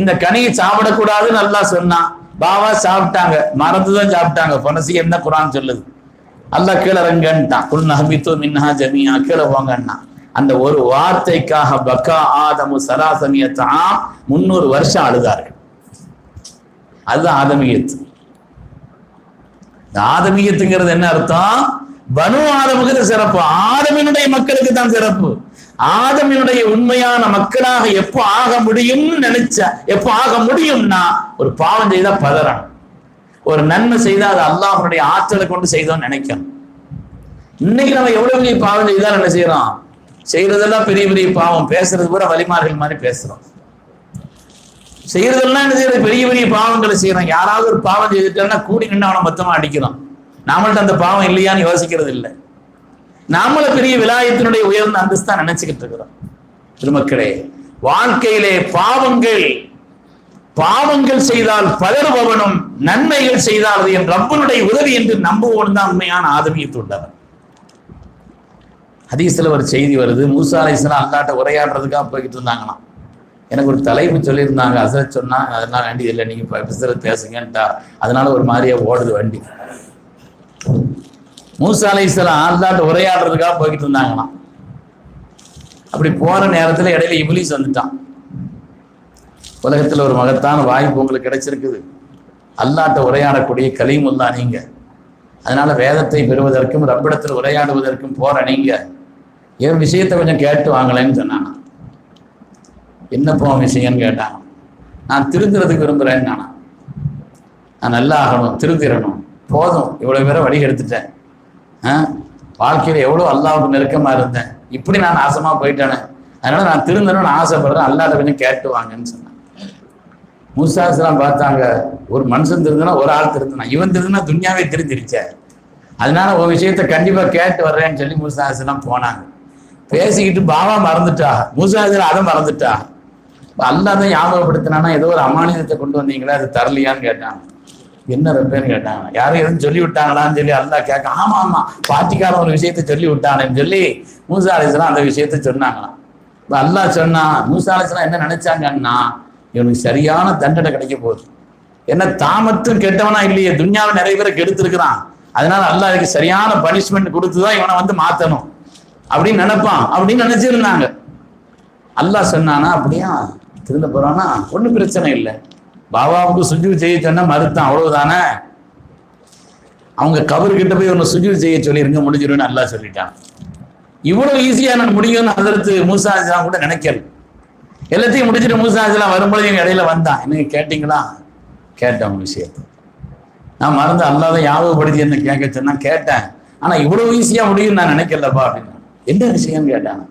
இந்த கனியை சாப்பிடக்கூடாதுன்னு அல்லாஹ் சொன்னான். பாவா சாப்பிட்டாங்க, மறந்துதான் சாப்பிட்டாங்க. பனசி என்ன குர்ஆன் சொல்லுது, அல்லாஹ் கீழே இறங்கன்ட்டான். குல் நஹ்பித்து மின்ஹா ஜமீஆ, கீழே போங்கன்னா. அந்த ஒரு வார்த்தைக்காக பக்கா ஆதமு சலாசமியத் ஆம், 300 வருஷம் அழுதார்கள். அதுதான் ஆதமியத்து. ஆதமியத்துங்கிறது என்ன அர்த்தம்? பனு ஆதமுக்கு சிறப்பு, ஆதமினுடைய மக்களுக்கு தான் சிறப்பு. ஆதமினுடைய உண்மையான மக்களாக எப்போ ஆக முடியும்னு நினைச்சா, எப்போ ஆக முடியும்னா ஒரு பாவம் செய்தா பதறணும், ஒரு நன்மை செய்தா அது அல்லாஹ்வுடைய ஆற்றலை கொண்டு செய்தோம்னு நினைக்கணும். இன்னைக்கு நம்ம எவ்வளவு பெரிய பாவம் செய்தாலும் என்ன செய்யறோம்? செய்யறதெல்லாம் பெரிய பெரிய பாவம், பேசுறது கூட வலிமார்கள் மாதிரி பேசுறோம். செய்யறதெல்லாம் என்ன செய்யறது? பெரிய பெரிய பாவங்களை செய்யறோம். யாராவது ஒரு பாவம் செய்துட்டோம்னா கூடி நின்று அவனை மொத்தமா அடிக்கிறோம். நாமள்கிட்ட அந்த பாவம் இல்லையான்னு யோசிக்கிறது இல்லை. நாமள பெரிய விலாயத்தினுடைய உயர்ந்த அந்தஸ்தா நினைச்சுக்கிட்டு இருக்கிறோம். திருமக்களே, வாழ்க்கையிலே பாவங்கள் செய்தால் பதறுபவனும், நன்மைகள் செய்தால் அது என் ரப்பனுடைய உதவி என்று நம்புவோம் தான் உண்மையான ஆதமியத்து உள்ளவர். ஹதீஸ்ல ஒரு செய்தி வருது, மூசா அலைஹிஸ்ஸலாம் அல்லாஹ்ட்ட உரையாடுறதுக்காக போய்கிட்டு இருந்தாங்களாம். எனக்கு ஒரு தலைப்பு சொல்லியிருந்தாங்க, ஹஸரத் சொன்னா அதெல்லாம் வேண்டியதில்லை, நீங்க பேசுங்கன்ட்டா. அதனால ஒரு மாதிரியா ஓடுது வண்டி. மூசா அலைஹிஸ்ஸலாம் அல்லாஹ்ட்ட உரையாடுறதுக்காக போய்கிட்டு இருந்தாங்களாம். அப்படி போற நேரத்துல இடையில இப்லீஸ் வந்துட்டான். உலகத்துல ஒரு மகத்தான வாய்ப்பு உங்களுக்கு கிடைச்சிருக்குது, அல்லாஹ்ட்ட உரையாடக்கூடிய கலீமுல்லா நீங்க. அதனால வேதத்தை பெறுவதற்கும் ரப்பிடத்தில் உரையாடுவதற்கும் போற நீங்க என் விஷயத்தை கொஞ்சம் கேட்டு வாங்கலன்னு சொன்னாங்க. என்னப்போ விஷயம்னு கேட்டாங்க. நான் திருந்துறதுக்கு விரும்புறேன்னு நான் நல்லா ஆகணும், திருந்திரணும், போதும் இவ்வளவு பேரை வழி எடுத்துட்டேன், வாழ்க்கையில எவ்வளவு அல்லாஹ்வுக்கு நெருக்கமா இருந்தேன், இப்படி நான் நாசமா போயிட்டேனே, அதனால நான் திருந்தணும்னு ஆசைப்படுறேன், அல்லாஹ்ட்ட கொஞ்சம் கேட்டு வாங்கன்னு சொன்னாங்க. மூசா அலைஹிஸ்ஸலாம் பார்த்தாங்க, ஒரு மனுஷன் திருந்தினா ஒரு ஆள் திருந்தினா, இவன் திருந்தினா துன்யாவே திருந்திருச்ச, அதனால ஒரு விஷயத்த கண்டிப்பா கேட்டு வர்றேன்னு சொல்லி மூசா அலைஹிஸ்ஸலாம் போனாங்க. பேசிக்கிட்டு பாவா மறந்துட்டா, மூசா அலைஹிஸ்ஸலாம் அதை மறந்துட்டா. அல்லாஹ் தான் ஞாபகப்படுத்தினானா, ஏதோ ஒரு அமானிதத்தை கொண்டு வந்தீங்களா, அது தரலையான்னு கேட்டாங்க. என்ன ரப்பேன்னு கேட்டாங்க. யாரும் எதுவும் சொல்லி விட்டாங்களான்னு சொல்லி அல்லாஹ் கேட்க, ஆமா ஆமா பாட்டிக்காரன் ஒரு விஷயத்த சொல்லி விட்டானேன்னு சொல்லி மூசா அலைஹிஸ்ஸலாம் அந்த விஷயத்த சொன்னாங்களாம். இப்ப அல்லாஹ் சொன்னா, மூசா அலைஹிஸ்ஸலாம் என்ன நினைச்சாங்கன்னா, இவனுக்கு சரியான தண்டனை கிடைக்க போகுது. என்ன தாமத்தும் கெட்டவனா இல்லையே, துன்யாவை நிறைய பேரை கெடுத்திருக்கிறான், அதனால அல்லாஹ் இதுக்கு சரியான பனிஷ்மெண்ட் கொடுத்துதான் இவனை வந்து மாத்தணும் அப்படின்னு நினைப்பான் அப்படின்னு நினைச்சிருந்தாங்க. அல்லாஹ் சொன்னானா, அப்படியா திருந்த போறானா, ஒன்றும் பிரச்சனை இல்லை, பாபாவுக்கு சுஜூத் செய்ய சொன்னா மறுத்தான், அவ்வளவுதானே. அவங்க கபர்கிட்ட போய் ஒன்று சுஜூத் செய்ய சொல்லிருங்க, முடிஞ்சிருன்னு அல்லாஹ் சொல்லிட்டான். இவ்வளவு ஈஸியா நான் முடியும்னு ஹதரத் மூசா அலைஹிஸ்ஸலாம் கூட நினைக்கல. எல்லாத்தையும் முடிச்சுட்டு மூசா அலைஹிஸ்ஸலாம் வரும்பொழுது எங்க இடையில வந்தான். என்ன கேட்டீங்களா? கேட்டேன் விஷயத்த நான் மறந்து அல்லாஹ் தான் ஞாபகப்படுத்தி என்ன கேட்க சொன்னா கேட்டேன், ஆனா இவ்வளவு ஈஸியா முடியும் நான் நினைக்கலப்பா அப்படின்னு. என்ன விஷயம் கேட்டான்.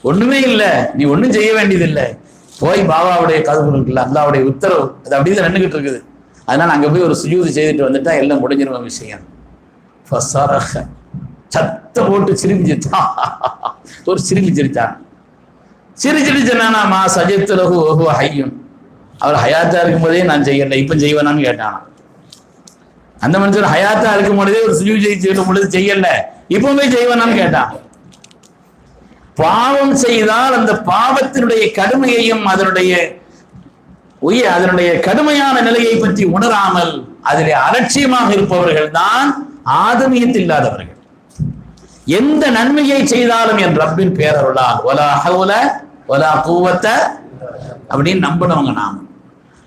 ஒண்ணுமே இல்லை, நீ ஒன்றும் செய்ய வேண்டியது இல்லை, போய் பாபாவுடைய கதவு இருக்குல்ல, அல்லாஹ்வுடைய உத்தரவு அது அப்படியே நின்றுகிட்டு இருக்குது, அதனால அங்க போய் ஒரு சுஜூது செய்துட்டு வந்துட்டா எல்லாம் முடிஞ்சிருவ விஷயம். சத்தம் போட்டு சிரிச்சிட்டான். ஒரு சிரிப்பு சிரிச்சான். சிரிச்சிட்டு சொன்னா மா சஜத்துலகு ஓஹோ ஹையும், அவர் ஹயாத்தா இருக்கும் போதே நான் செய்யல, இப்ப செய்வேனான்னு கேட்டான். அந்த மனுஷன் ஹயாத்தா இருக்கும் பொழுதே ஒரு சுஜூத் செய்யும் பொழுது செய்யல, இப்பவுமே செய்வேனான்னு கேட்டான். பாவம் செய்தால் அந்த பாவத்தினுடைய கடுமையையும் அதனுடைய கடுமையான நிலையை பற்றி உணராமல் அதிலே அலட்சியமாக இருப்பவர்கள் தான் ஆதமியத்தில் இல்லாதவர்கள். எந்த நன்மையை செய்தாலும் என் ரப்பின் பேரருளால் வலா ஹவுல வலா குவத்த அப்படின்னு நம்பினவங்க நாம்.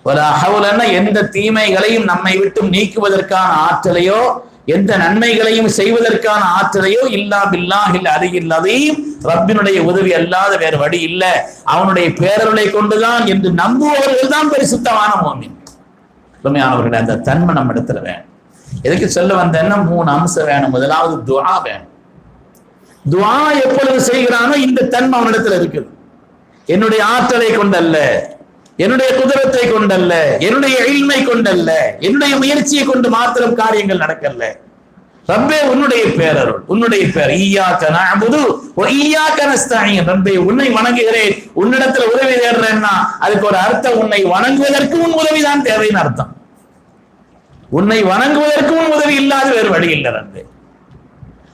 வலா ஹவுலன்னா எந்த தீமைகளையும் நம்மை விட்டு நீக்குவதற்கான ஆற்றலையோ எந்த நன்மைகளையும் செய்வதற்கான ஆற்றலையோ இல்லா பில்லாஹில் அருகில் அதையும் ரப்பினுடைய உதவி அல்லாத வேறு வழி இல்லை, அவனுடைய பேரருளை கொண்டுதான் என்று நம்புபவர்கள் தான் பரிசுத்தமான மோமின். உண்மையானவர்கள் அந்த தன்மை நம்ம இடத்துல வேணும். எதுக்கு சொல்ல வந்தேன்னா 3 அம்சம் வேணும். முதலாவது துஆ வேணும். துஆ எப்பொழுது செய்கிறானோ இந்த தன்மை அவனிடத்துல இருக்குது. என்னுடைய ஆற்றலை கொண்டல்ல, என்னுடைய குதிரத்தை கொண்டல்ல, என்னுடைய இல்மை கொண்டல்ல, என்னுடைய முயற்சியை கொண்டு மாத்திரம் காரியங்கள் நடக்கல. ரப்பே உன்னுடைய பேரருள், உன்னுடைய பேர் ஈய்யாக நஅ்புது வ ஈய்யாக நஸ்தஈன். ரப்பே உன்னை வணங்குகிறேன், உன்னிடத்துல உதவி தேடுறேன்னா அதுக்கு ஒரு அர்த்தம் உன்னை வணங்குவதற்கு உன் உதவிதான் தேவைன்னு அர்த்தம். உன்னை வணங்குவதற்கு உன் உதவி இல்லாத வேறு வழி இல்லை ரப்பே.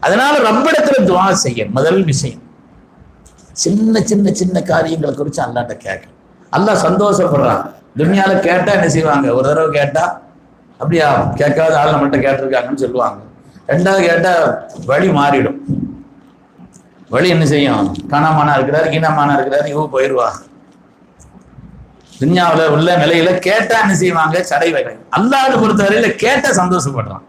அதனால ரப்பிடத்துல துஆ செய்ய முதல் விஷயம். சின்ன சின்ன சின்ன காரியங்களை குறித்து அல்லாஹ்ட்ட கேட்க. அல்லாஹ் சந்தோஷப்படுறான். துன்யால கேட்டா என்ன செய்வாங்க, ஒரு தடவை கேட்டா அப்படியா கேட்காத ஆள் நம்மள்கிட்ட கேட்டிருக்காங்கன்னு சொல்லுவாங்க. 2வது கேட்டா வழி மாறிடும். வழி என்ன செய்யும், காணாமானா இருக்கிறாரு, கீனாமானா இருக்கிறாரு, இவ போயிடுவா. துன்யாவில் உள்ள நிலையில கேட்டா என்ன செய்வாங்க, சடை வகை. அல்லாஹ்வை பொறுத்தவரையில கேட்டா சந்தோஷப்படுறான்.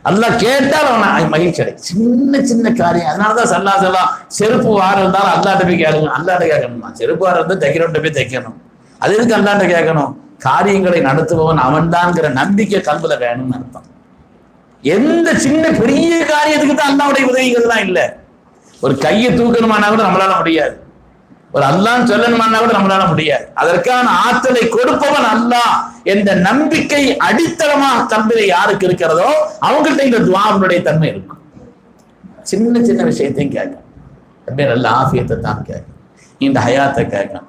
அல்லாஹ் கேட்டால் அவன் மகிழ்ச்சி அடை. சின்ன சின்ன காரியம். அதனாலதான் சல்லா செருப்பு வாரம் இருந்தாலும் அல்லாட்ட போய் கேளுங்க. அல்லாட்ட கேட்கணுமா? செருப்பு வாரம் இருந்தால் தைக்கிறவன்ட்ட போய் தைக்கணும். அது எதுக்கு அல்லாட்ட கேட்கணும்? காரியங்களை நடத்துபவன் அவன் தான்ங்கிற நம்பிக்கை கல்வில வேணும்னு அர்த்தம். எந்த சின்ன பெரிய காரியத்துக்கு தான் அல்லாவுடைய உதவிகள்லாம் இல்லை. ஒரு கையை தூக்கணுமானா கூட நம்மளால முடியாது, ஒரு அல்லாஹ்ன்னு சொல்லணுமானா கூட நம்மளால முடியாது. அதற்கான ஆற்றலை கொடுப்பவன் அல்லாஹ் என்ற நம்பிக்கை அடித்தளமாக கல்வில யாருக்கு இருக்கிறதோ அவங்கள்ட்ட இந்த துஆவுடைய தன்மை இருக்கும். சின்ன சின்ன விஷயத்தையும் கேட்கும். நல்ல ஆஃபியத்தை தான் கேட்கும், இந்த ஹயாத்தை கேட்கும்,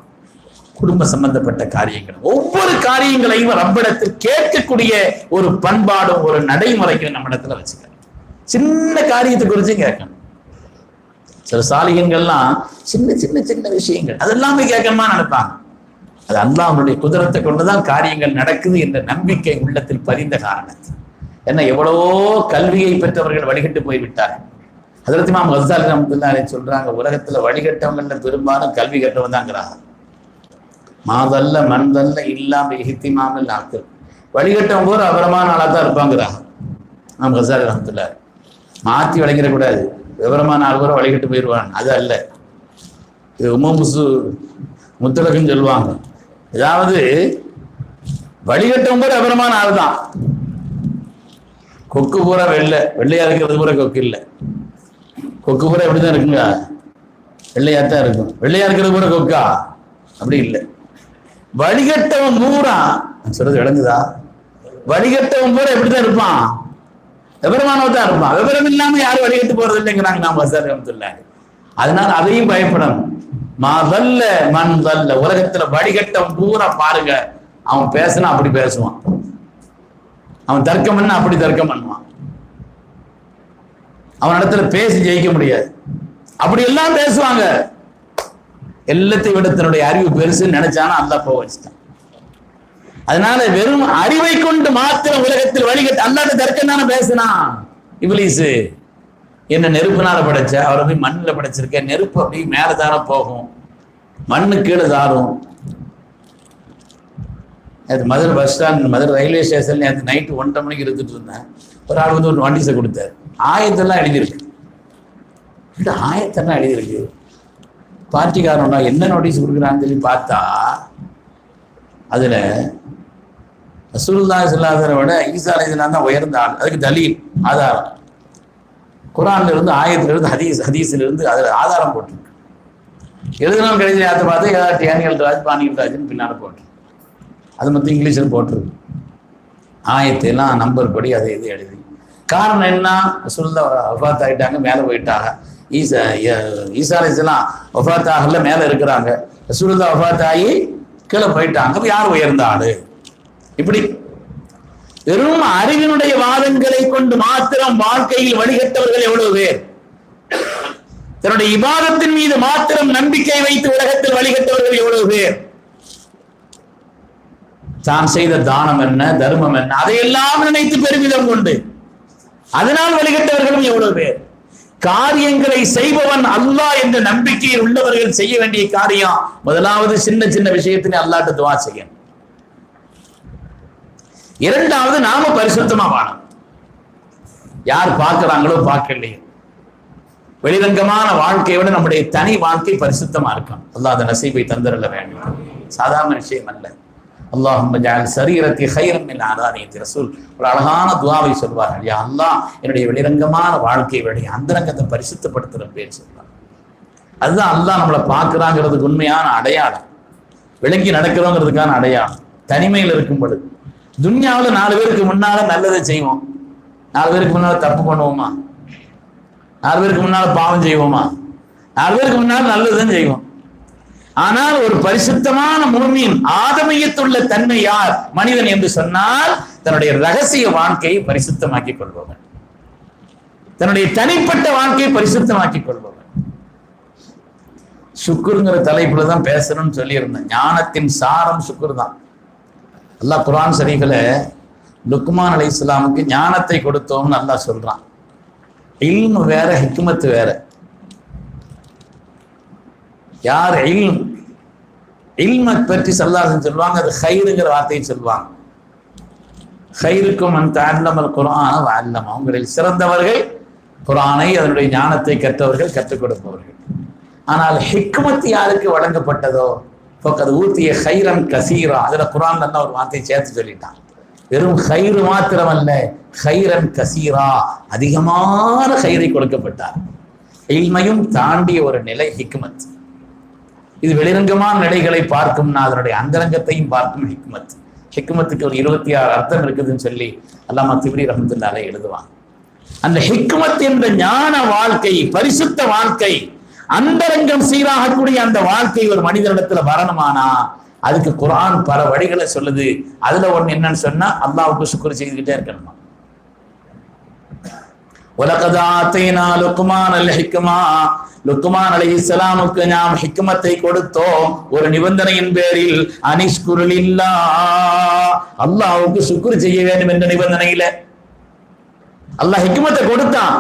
குடும்ப சம்பந்தப்பட்ட காரியங்கள், ஒவ்வொரு காரியங்களையும் ரப்பிடத்தில் கேட்கக்கூடிய ஒரு பண்பாடும் ஒரு நடைமுறைக்கும் நம்ம இடத்துல வச்சுக்க. சின்ன காரியத்தை குறித்து கேட்கணும். சில சாலிகங்கள்லாம் சின்ன சின்ன சின்ன விஷயங்கள் அதெல்லாமே கேட்கணுமா நினைப்பாங்க. அது அல்லாஹ்வுடைய குதிரத்தை கொண்டுதான் காரியங்கள் நடக்குது என்ற நம்பிக்கை உள்ளத்தில் பதிந்த காரணத்தில். ஏன்னா எவ்வளவோ கல்வியை பெற்றவர்கள் வழிகட்டு போய்விட்டார்கள். ஹஜ்ரத் இமாம் கஸ்ஸாலி ரஹ்மத்துல்லாஹி அலைஹி சொல்றாங்க, உலகத்துல வழிகட்டவங்கள்ல பெரும்பாலும் கல்வி கற்றவன் தாங்கிறாங்க. மாதல்ல மண்தல்ல இல்லாம இஹ்திமாமில் ஆக்கள். வழிகட்டவங்க போற அபரமான ஆளா தான் இருப்பாங்கிறாங்க இமாம் கஸ்ஸாலி ரஹ்மத்துல்லாஹி. மாற்றி வழிகிடக்கூடாது, விவரமான ஆள் கூட வழிகட்டு போயிடுவான், அது அல்ல. இது முத்தலகுன்னு சொல்லுவாங்க. ஏதாவது வழிகட்டும் கூட விவரமான ஆள் தான். கொக்கு பூரா வெள்ளையா இருக்கிறது பூரா கொக்கு இல்லை. கொக்கு பூரா எப்படிதான் இருக்குங்க, வெள்ளையாத்தான் இருக்கும். வெள்ளையா இருக்கிறது பூரா கொக்கா? அப்படி இல்லை. வழிகட்டவன் பூரா சொல்றது விளங்குதா? வழிகட்டவன் பூரா எப்படிதான் இருப்பான், விவரமானவன் தான் இருப்பான். விவரம் இல்லாம யாரும் வழிகட்டு போறது இல்லைங்கிறாங்க நாம் கஸ்ஸாலி ரஹ்மத்துல்லாஹி. அதனால அதையும் பயப்படணும். மாதல்ல மண் தல்ல. உலகத்துல வடிகட்டம் பூரா பாருங்க, அவன் பேசினா அப்படி பேசுவான், அவன் தர்க்கம் பண்ண அப்படி தர்க்கம் பண்ணுவான். அவன் இடத்துல பேசி ஜெயிக்க முடியாது. அப்படி எல்லாம் பேசுவாங்க. எல்லாத்தையும் விட தன்னுடைய அறிவு பெருசுன்னு நினைச்சானா அல்லாஹ் போக வச்சுட்டான். அதனால வெறும் அறிவை கொண்டு மாத்திரம் உலகத்தில் வழிகட்டு அல்லாஹ்ட்ட தர்க்கம் தானே பேசினான் இப்லீஸ். என்ன நெருப்புனால படைச்ச, அவரை போய் மண்ணில் படைச்சிருக்க. நெருப்பு அப்படி மேல தானே போகும், மண்ணு கீழே தாரும். அது Madurai bus stand, Madurai railway ஸ்டேஷன்ல நேற்று நைட்டு 1:30 மணிக்கு இருந்துட்டு இருந்தேன். ஒரு ஆள் வந்து ஒரு நோட்டீஸை கொடுத்தாரு. ஆயத்தெல்லாம் எழுதியிருக்கு. ஆயத்தெல்லாம் எழுதியிருக்கு. பார்ட்டிக்காரனா என்ன நோட்டீஸ் கொடுக்குறான்னு சொல்லி பார்த்தா அதுல ரசூலுல்லாஹி ஸல்லல்லாஹு அலைஹி வஸல்லம் விட ஈசா அலைஹிஸ்ஸலாம் தான் உயர்ந்த ஆள். அதுக்கு தலீல் ஆதாரம் குர்ஆன்ல இருந்து, ஆயத்துல இருந்து, ஹதீஸ்ல இருந்து அதுல ஆதாரம் போட்டிருக்கு. எழுதினால் கடைசி ஆயத்தை பார்த்து ஏதாட்டியானியல் ராஜ் பாணியல் ராஜ்னு பின்னால போட்டு, அது மொத்தம் இங்கிலீஷில் போட்டிருக்கு. ஆயத்தையெல்லாம் நம்பர் படி அதை இது எழுதி காரணம் என்ன? ரசூலுல்லாஹ் வஃபாத் ஆயிட்டாங்க, மேலே போயிட்டாங்க. ஈசா அலைஹிஸ்ஸலாம் வஃபாத் ஆகல, மேலே இருக்கிறாங்க. ரசூலுல்லாஹ் வஃபாத் ஆகி கீழே போயிட்டாங்க. அப்ப யார் உயர்ந்த ஆளு? இப்படி வெறும் அறிவினுடைய வாதங்களை கொண்டு மாத்திரம் வாழ்க்கையில் வழிகட்டவர்கள் எவ்வளவு பேர்? தன்னுடைய இபாதத்தின் மீது மாத்திரம் நம்பிக்கை வைத்து உலகத்தில் வழிகட்டவர்கள் எவ்வளவு பேர்? தான் செய்த தானம் என்ன, தர்மம் என்ன, அதையெல்லாம் நினைத்து பெருமிதம் கொண்டு அதனால் வழிகட்டவர்களும் எவ்வளவு பேர்? காரியங்களை செய்பவன் அல்லாஹ் என்ற நம்பிக்கையில் உள்ளவர்கள் செய்ய வேண்டிய காரியம் முதலாவது சின்ன சின்ன விஷயத்திலே அல்லாஹ்ட்ட துஆ செய்யணும். இரண்டாவது நாம பரிசுத்தமா வாழணும். யார் பார்க்கிறாங்களோ பார்க்கலையோ வெளிரங்கமான வாழ்க்கையோட நம்முடைய தனி வாழ்க்கை பரிசுத்தமா இருக்கும். அல்லாஹ் அந்த நசீபை தந்தரல வேண்டும். சாதாரண விஷயம் அல்ல. அல்லாஹும்ம ஜஅல் சரீரத்தி கைரம் மின் அலானியத்தி ரசூல் ஒரு அழகான துஆவை சொல்வார்கள். யா அல்லாஹ், என்னுடைய வெளிரங்கமான வாழ்க்கையுடைய அந்தரங்கத்தை பரிசுத்தப்படுத்துற பேர் சொல்வாங்க. அதுதான் அல்லாஹ் நம்மளை பார்க்கிறாங்கிறதுக்கு உண்மையான அடையாளம், விளங்கி நடக்கிறோங்கிறதுக்கான அடையாளம். தனிமையில் இருக்கும் பொழுது துன்யாவில் 4 பேருக்கு முன்னால நல்லதை செய்வோம், 4 பேருக்கு முன்னால தப்பு பண்ணுவோமா? 4 பேருக்கு முன்னால பாவம் செய்வோமா? 4 பேருக்கு முன்னால நல்லதுதான் செய்வோம். ஆனால் ஒரு பரிசுத்தமான முஃமின், ஆதமியத்துள்ள தன்மை யார் மனிதன் என்று சொன்னால் தன்னுடைய ரகசிய வாழ்க்கையை பரிசுத்தமாக்கிக் கொள்பவன், தன்னுடைய தனிப்பட்ட வாழ்க்கையை பரிசுத்தமாக்கிக் கொள்பவன். சுக்குருங்கிற தலைப்புல தான் பேசணும்னு சொல்லியிருந்தேன். ஞானத்தின் சாரம் சுக்குர் தான். அல்லாஹ் குர்ஆன் ஷரீஃப்ல லுக்மான் அலைஹிஸ்ஸலாமுக்கு ஞானத்தை கொடுத்தோம்னு அல்லாஹ் சொல்றான். இல்மு வேற, ஹிக்மத் வேற. யார் இல்மத் பற்றி ஸல்லல்லாஹு சொல்லுவாங்க, அது ஹைருங்கிற வார்த்தையை சொல்லுவாங்க. ஹைருக்கும் மன் தஅல்லமல் குர்ஆன வ அல்லம, உங்களில் சிறந்தவர்கள் குர்ஆனை அதனுடைய ஞானத்தை கற்றவர்கள், கற்றுக் கொடுப்பவர்கள். ஆனால் ஹிக்மத் யாருக்கு வழங்கப்பட்டதோ ஃபக்கத் ஊத்திய ஹைரன் கசீரா, அதுல குர்ஆன்ல அல்லாஹ் ஒரு வார்த்தையை சேர்த்து சொல்லிட்டான். வெறும் ஹைரு மாத்திரமல்ல, ஹைரன் கசீரா, அதிகமான ஹைரை கொடுக்கப்பட்டார். இல்மையும் தாண்டிய ஒரு நிலை ஹிக்மத். இது வெளிரங்கமான நிலைகளை பார்க்கும்னா அதனுடைய அந்தரங்கத்தையும் பார்க்கும் ஹிக்மத். ஹிக்மத்துக்கு ஒரு 26 அர்த்தம் இருக்குதுன்னு சொல்லி அல்லாமா திப்ரி ரஹ்மத்துல்லாஹி அலைஹி எழுதுவாங்க. அந்த ஹிக்மத் என்ற ஞான வாழ்க்கை, பரிசுத்த வாழ்க்கை, அந்தரங்கம் சீராகக்கூடிய அந்த வாழ்க்கை ஒரு மனிதனிடத்துல வரணுமானா அதுக்கு குர்ஆன் பல வழிகளை சொல்லுது. அதுல ஒண்ணு என்னன்னு சொன்னா அல்லாஹ்வுக்கு சுக்ர் செய்துகிட்டே இருக்கணுமா. வலகத் ஆதைனா லுக்மானல் ஹிக்மா, லுக்மான் அலைஹிஸ்ஸலாமுக்கு நாம் ஹிக்மத்தை கொடுத்தோம். ஒரு நிபந்தனையின் பேரில் அனிஷ்குருலில்லாஹ், அல்லாஹ்வுக்கு சுக்ர் செய்ய வேண்டும் என்ற நிபந்தனையில அல்லாஹ் ஹிக்மத்தை கொடுத்தான்.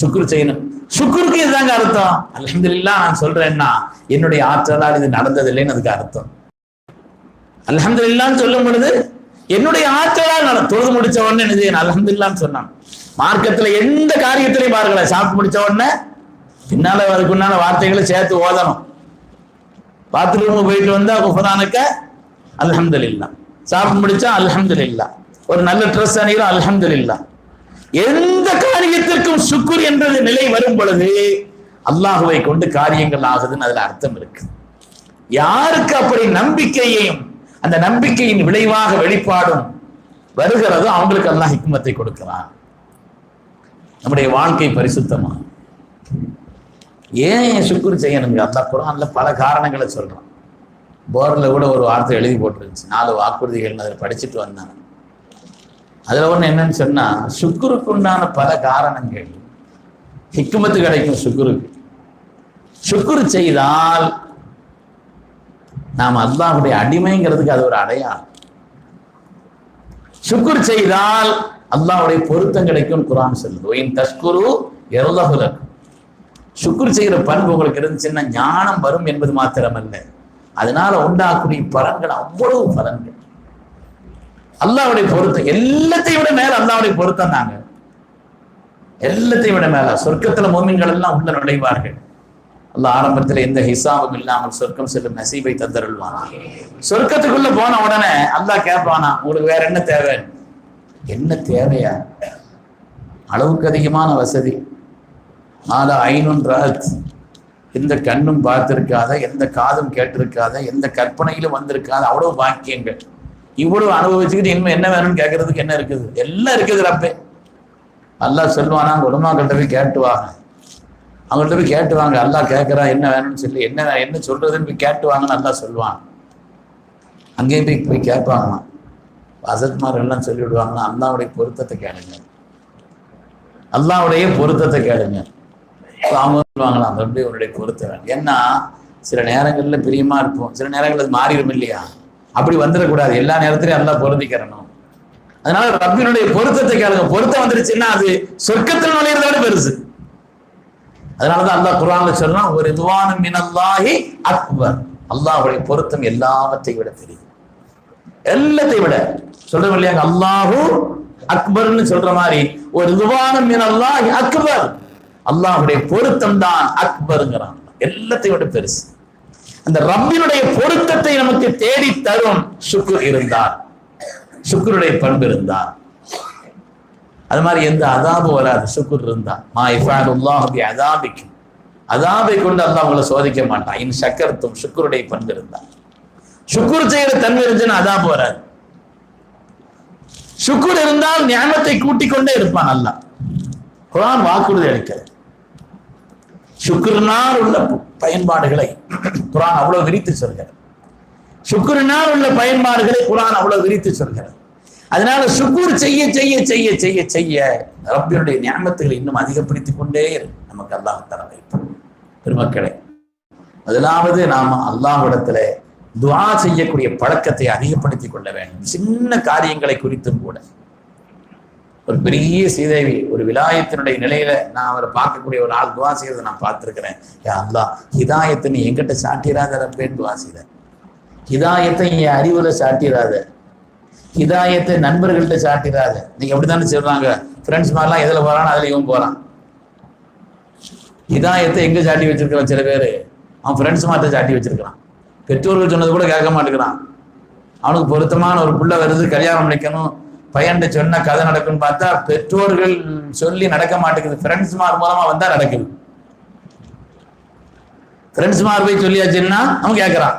சுக்ர் செய்யணும். சுக்ருக்கு இதுதாங்க அர்த்தம். அல்ஹம்துலில்லாஹ் நான் சொல்றேன்னா என்னுடைய ஆற்றலால் இது நடந்ததில்லைன்னு அதுக்கு அர்த்தம். அல்ஹம்துலில்லாஹ்னு சொல்லும் பொழுது என்னுடைய ஆற்றலால் தொழுது முடிச்ச உடனே என்னது அல்ஹம்துலில்லாஹ்னு சொன்னான். மார்க்கத்துல எந்த காரியத்திலையும் பாருங்கள, சாப்பிட்டு முடிச்ச உடனே பின்னால அதுக்குண்டான வார்த்தைகளை சேர்த்து ஓதணும். பாத்ரூம் போயிட்டு வந்தா குஃப்ரானுக்க அல்ஹம்துலில்லாஹ், சாப்பிட்டு முடிச்சா அல்ஹம்துலில்லாஹ், ஒரு நல்ல ட்ரெஸ் அணிகிறோம் அல்ஹம்துலில்லாஹ். எந்த காரியத்திற்கும் சுக்குர் என்றது நிலை வரும் பொழுது அல்லாஹுவை கொண்டு காரியங்கள் ஆகுதுன்னு அதுல அர்த்தம் இருக்கு. யாருக்கு அப்படி நம்பிக்கையையும் அந்த நம்பிக்கையின் விளைவாக வெளிப்பாடும் வருகிறதோ அவங்களுக்கு அல்லாஹ் ஹிக்மத்தை கொடுக்கிறான். நம்முடைய வாழ்க்கை பரிசுத்தமா. ஏன் சுக்குர் செய்யணுங்க? அல்லாஹ் குர்ஆன்ல பல காரணங்களை சொல்றான். போர்ல கூட ஒரு வார்த்தை எழுதி போட்டுருந்துச்சு, 4 வாக்குறுதிகள். அதில் படிச்சுட்டு வந்தாங்க. அதுல ஒண்ணு என்னன்னு சொன்னா, சுக்குருக்கு உண்டான பல காரணங்கள். ஹிக்மத்து கிடைக்கும் சுக்குருக்கு. சுக்குர் செய்தால் நாம் அல்லாஹ்வுடைய அடிமைங்கிறதுக்கு அது ஒரு அடையாளம். சுக்குர் செய்தால் அல்லாஹ்வுடைய பொருத்தம் கிடைக்கும். குர்ஆன் சொல்லுது, ஒயின் தஷ்குரு யர்லஹு லக்கும். சுக்குர் செய்கிற பண்பு உங்களுக்கு இருந்துச்சுன்னா ஞானம் வரும் என்பது மாத்திரமல்ல, அதனால உண்டாக்கூடிய பலன்கள், அவ்வளவு பலன்கள். அல்லாஹ்வுடைய பொருத்தம் எல்லாத்தையும் விட மேல, அல்லாஹ்வுடைய பொருத்தம் தாங்க எல்லாத்தையும் விட மேல. சொர்க்கத்துல மோமின்கள் எல்லாம் உள்ள நுழைவார்கள். அல்லாஹ் ஆரம்பத்துல எந்த ஹிசாபும் இல்லாமல் சொர்க்கம் செல்லும் நசீபை தந்தருள்வான். சொர்க்கத்துக்குள்ள போன உடனே அல்லாஹ் கேட்பானா, உங்களுக்கு வேற என்ன தேவை? என்ன தேவையா? அளவுக்கு அதிகமான வசதி. மாதா ஐனுன் ரஹத், எந்த கண்ணும் பார்த்திருக்காத, எந்த காதும் கேட்டிருக்காத, எந்த கற்பனையிலும் வந்திருக்காத அவ்வளவு பாக்கியங்கள். இவ்வளவு அனுபவிச்சுக்கிட்டு இனிமே என்ன வேணும்னு கேட்கறதுக்கு என்ன இருக்குது? எல்லாம் இருக்குது ரப்பே. அல்லாஹ் சொல்லுவானா, உலமாக்கள்கிட்ட போய் கேட்டுவாங்க, அவங்கள்ட்ட போய் கேட்டுவாங்க, அல்லாஹ் கேட்குறான் என்ன வேணும்னு சொல்லி, என்ன சொல்றதுன்னு போய் கேட்டுவாங்கன்னு அல்லாஹ் சொல்லுவான். அங்கேயும் போய் கேட்பாங்களாம். அசத்மார் எல்லாம் சொல்லி விடுவாங்கன்னா, அல்லாஹ்வுடைய பொருத்தத்தை கேளுங்க, அல்லாஹ்வுடைய பொருத்தத்தை கேளுங்க. அவங்க சொல்லுவாங்களாம், ரொம்ப உன்னுடைய பொருத்தம் வேணும். ஏன்னா சில நேரங்களில் பிரியமா இருப்போம், சில நேரங்களில் மாறிடும் இல்லையா? அப்படி வந்துடக்கூடாது, எல்லா நேரத்திலையும் அல்லாஹ் பொருந்திக்கிறணும். அதனால ரப்பினுடைய பொருத்தத்தை கேளுங்க. பொருத்தம் வந்துருச்சுன்னா அது சொர்க்கத்தில் நுழையிறதோட பெருசு. அதனாலதான் அல்லாஹ் குர்ஆன்ல சொல்றான், ஒரு ரிதுவானும் மினல்லாஹி அக்பர். அல்லாஹ்வுடைய பொருத்தம் எல்லாவற்றை விட தெரியும், எல்லாத்தை விட. சொல்றோம் இல்லையா, அல்லாஹு அக்பர்னு சொல்ற மாதிரி ஒரு ரிதுவானும் மினல்லாஹி அக்பர், அல்லாஹ்வுடைய பொருத்தம் தான் அக்பர்ங்கிறான், எல்லாத்தை விட பெருசு. அந்த ரப்பினுடைய பொருத்தத்தை நமக்கு தேடி தரும் சுக்ர் இருந்தார், சுக்ருடைய பண்பு இருந்தார். அது மாதிரி எந்த அதாபு வராது சுக்ர் இருந்தா. மா இஃபாலுல்லாஹு பி அதாபிக்கும், அதாபை கொண்டு அல்லாஹ் உங்களை சோதிக்க மாட்டான். இன் ஷக்கர்தும், சுக்ருடைய பண்பு இருந்தா. சுக்ர் செய்யற தன்மை இருந்துச்சுன்னா அதாபு வராது. சுக்ர் இருந்தால் நியாமத்தை கூட்டிக் கொண்டே இருப்பான் அல்லாஹ். குர்ஆன் வாக்குறுதி அளிக்கிறது. சுக்ரினால் உள்ள பயன்பாடுகளை குர்ஆன் அவ்வளவு விரித்து சொல்கிறது. சுக்ரினால் உள்ள பயன்பாடுகளை குர்ஆன் அவ்வளவு விரித்து சொல்கிறது. அதனால சுக்ர் செய்ய செய்ய செய்ய செய்ய செய்ய ரப்பினுடைய நியாமத்துகளை இன்னும் அதிகப்படுத்திக் கொண்டே நமக்கு அல்லாஹ் தர வைப்பான். பெருமக்களே, முதலாவது நாம அல்லாஹ்விடத்துல துஆ செய்யக்கூடிய பழக்கத்தை அதிகப்படுத்திக் கொள்ள வேண்டும். சின்ன காரியங்களை குறித்தும் கூட. ஒரு பெரிய சீதேவி ஒரு விலாயத்தினுடைய நிலையில நான் அவரை பார்க்கக்கூடிய ஒரு ஆள் துஆ செய்யறதை நான் பார்த்திருக்கிறேன். யா அல்லாஹ், ஹிதாயத்தை நீ எங்கிட்ட சாட்டிராத ரப்பேன்னு துஆ செய்த. ஹிதாயத்தை என் அறிவுல சாட்டிராத, ஹிதாயத்தை நண்பர்கள்ட்ட சாட்டிராத. நீங்க அப்படித்தானே சொல்றாங்க, ஃப்ரெண்ட்ஸ் மாதிரிலாம் எதுல போறான் அதுல இவன் போறான். ஹிதாயத்தை எங்க சாட்டி வச்சிருக்கிறான்? சில பேரு அவன் ஃப்ரெண்ட்ஸ் மாதிரி சாட்டி வச்சிருக்கிறான். பெற்றோர்கள் சொன்னது கூட கேட்க மாட்டேங்கிறான். அவனுக்கு பொருத்தமான ஒரு புள்ள வருது, கல்யாணம் நினைக்கணும், பையன்கிட்ட சொன்ன கதை நடக்கும்னு பார்த்தா பெற்றோர்கள் சொல்லி நடக்க மாட்டேங்குது, ஃப்ரெண்ட்ஸ் மார் மூலமா வந்தா நடக்குது. ஃப்ரெண்ட்ஸ் மார் போய் சொல்லியாச்சுன்னா அவன் கேட்கிறான்.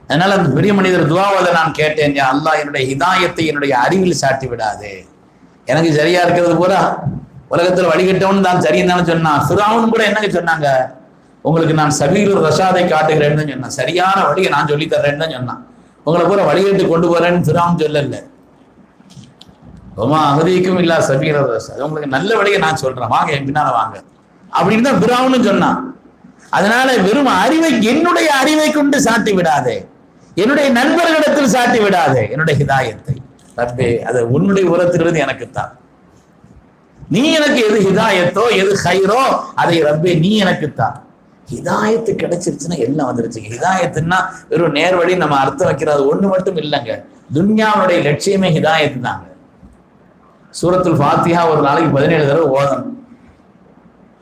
அதனால அந்த பெரிய மனிதர் துஆவுல நான் கேட்டேன், யா அல்லாஹ், என்னுடைய ஹிதாயத்தை என்னுடைய அறிவில் சாட்டி விடாதே. எனக்கு சரியா இருக்கிறது பூரா உலகத்தில் வழிகட்டவன் தான் சரின்னு தானே சொன்னான். ஃபிரௌன் கூட என்னங்க சொன்னாங்க, உங்களுக்கு நான் சபீலுர் ரஷாதை காட்டுகிறேன்னு தான் சொன்னான், சரியான வழியை நான் சொல்லி தர்றேன்னு தான் சொன்னான். உங்களை பூரா வழிகட்டு கொண்டு போறேன்னு ஃபிரௌன் சொல்லல. அகதிக்கும் இல்லா சபீலுர் ரஷாத், உங்களுக்கு நல்ல வழியை நான் சொல்றேன், வாங்க என் பின்னால வாங்க அப்படின்னு தான் ஃபிரௌன் சொன்னான். அதனால வெறும் அறிவை, என்னுடைய அறிவை கொண்டு சாட்டி விடாதே, என்னுடைய நண்பர்களிடத்தில் சாட்டி விடாதே என்னுடைய ஹிதாயத்தை. ரப்பே, அது உன்னுடைய உரத்திலிருந்து எனக்குத்தான். நீ எனக்கு எது ஹிதாயத்தோ எது ஹைரோ அதை ரப்பே நீ எனக்குத்தான். ஹிதாயத்து கிடைச்சிருச்சுன்னா எல்லாம் வந்துருச்சுங்க. ஹிதாயத்துன்னா வெறும் நேர்வழி நம்ம அர்த்தம் வைக்கிறது ஒண்ணு மட்டும் இல்லைங்க. துன்யாவுடைய லட்சியமே ஹிதாயத்து தாங்க. சூரத்துல் ஃபாத்திஹா ஒரு நாளைக்கு 17 தடவை ஓதணும்.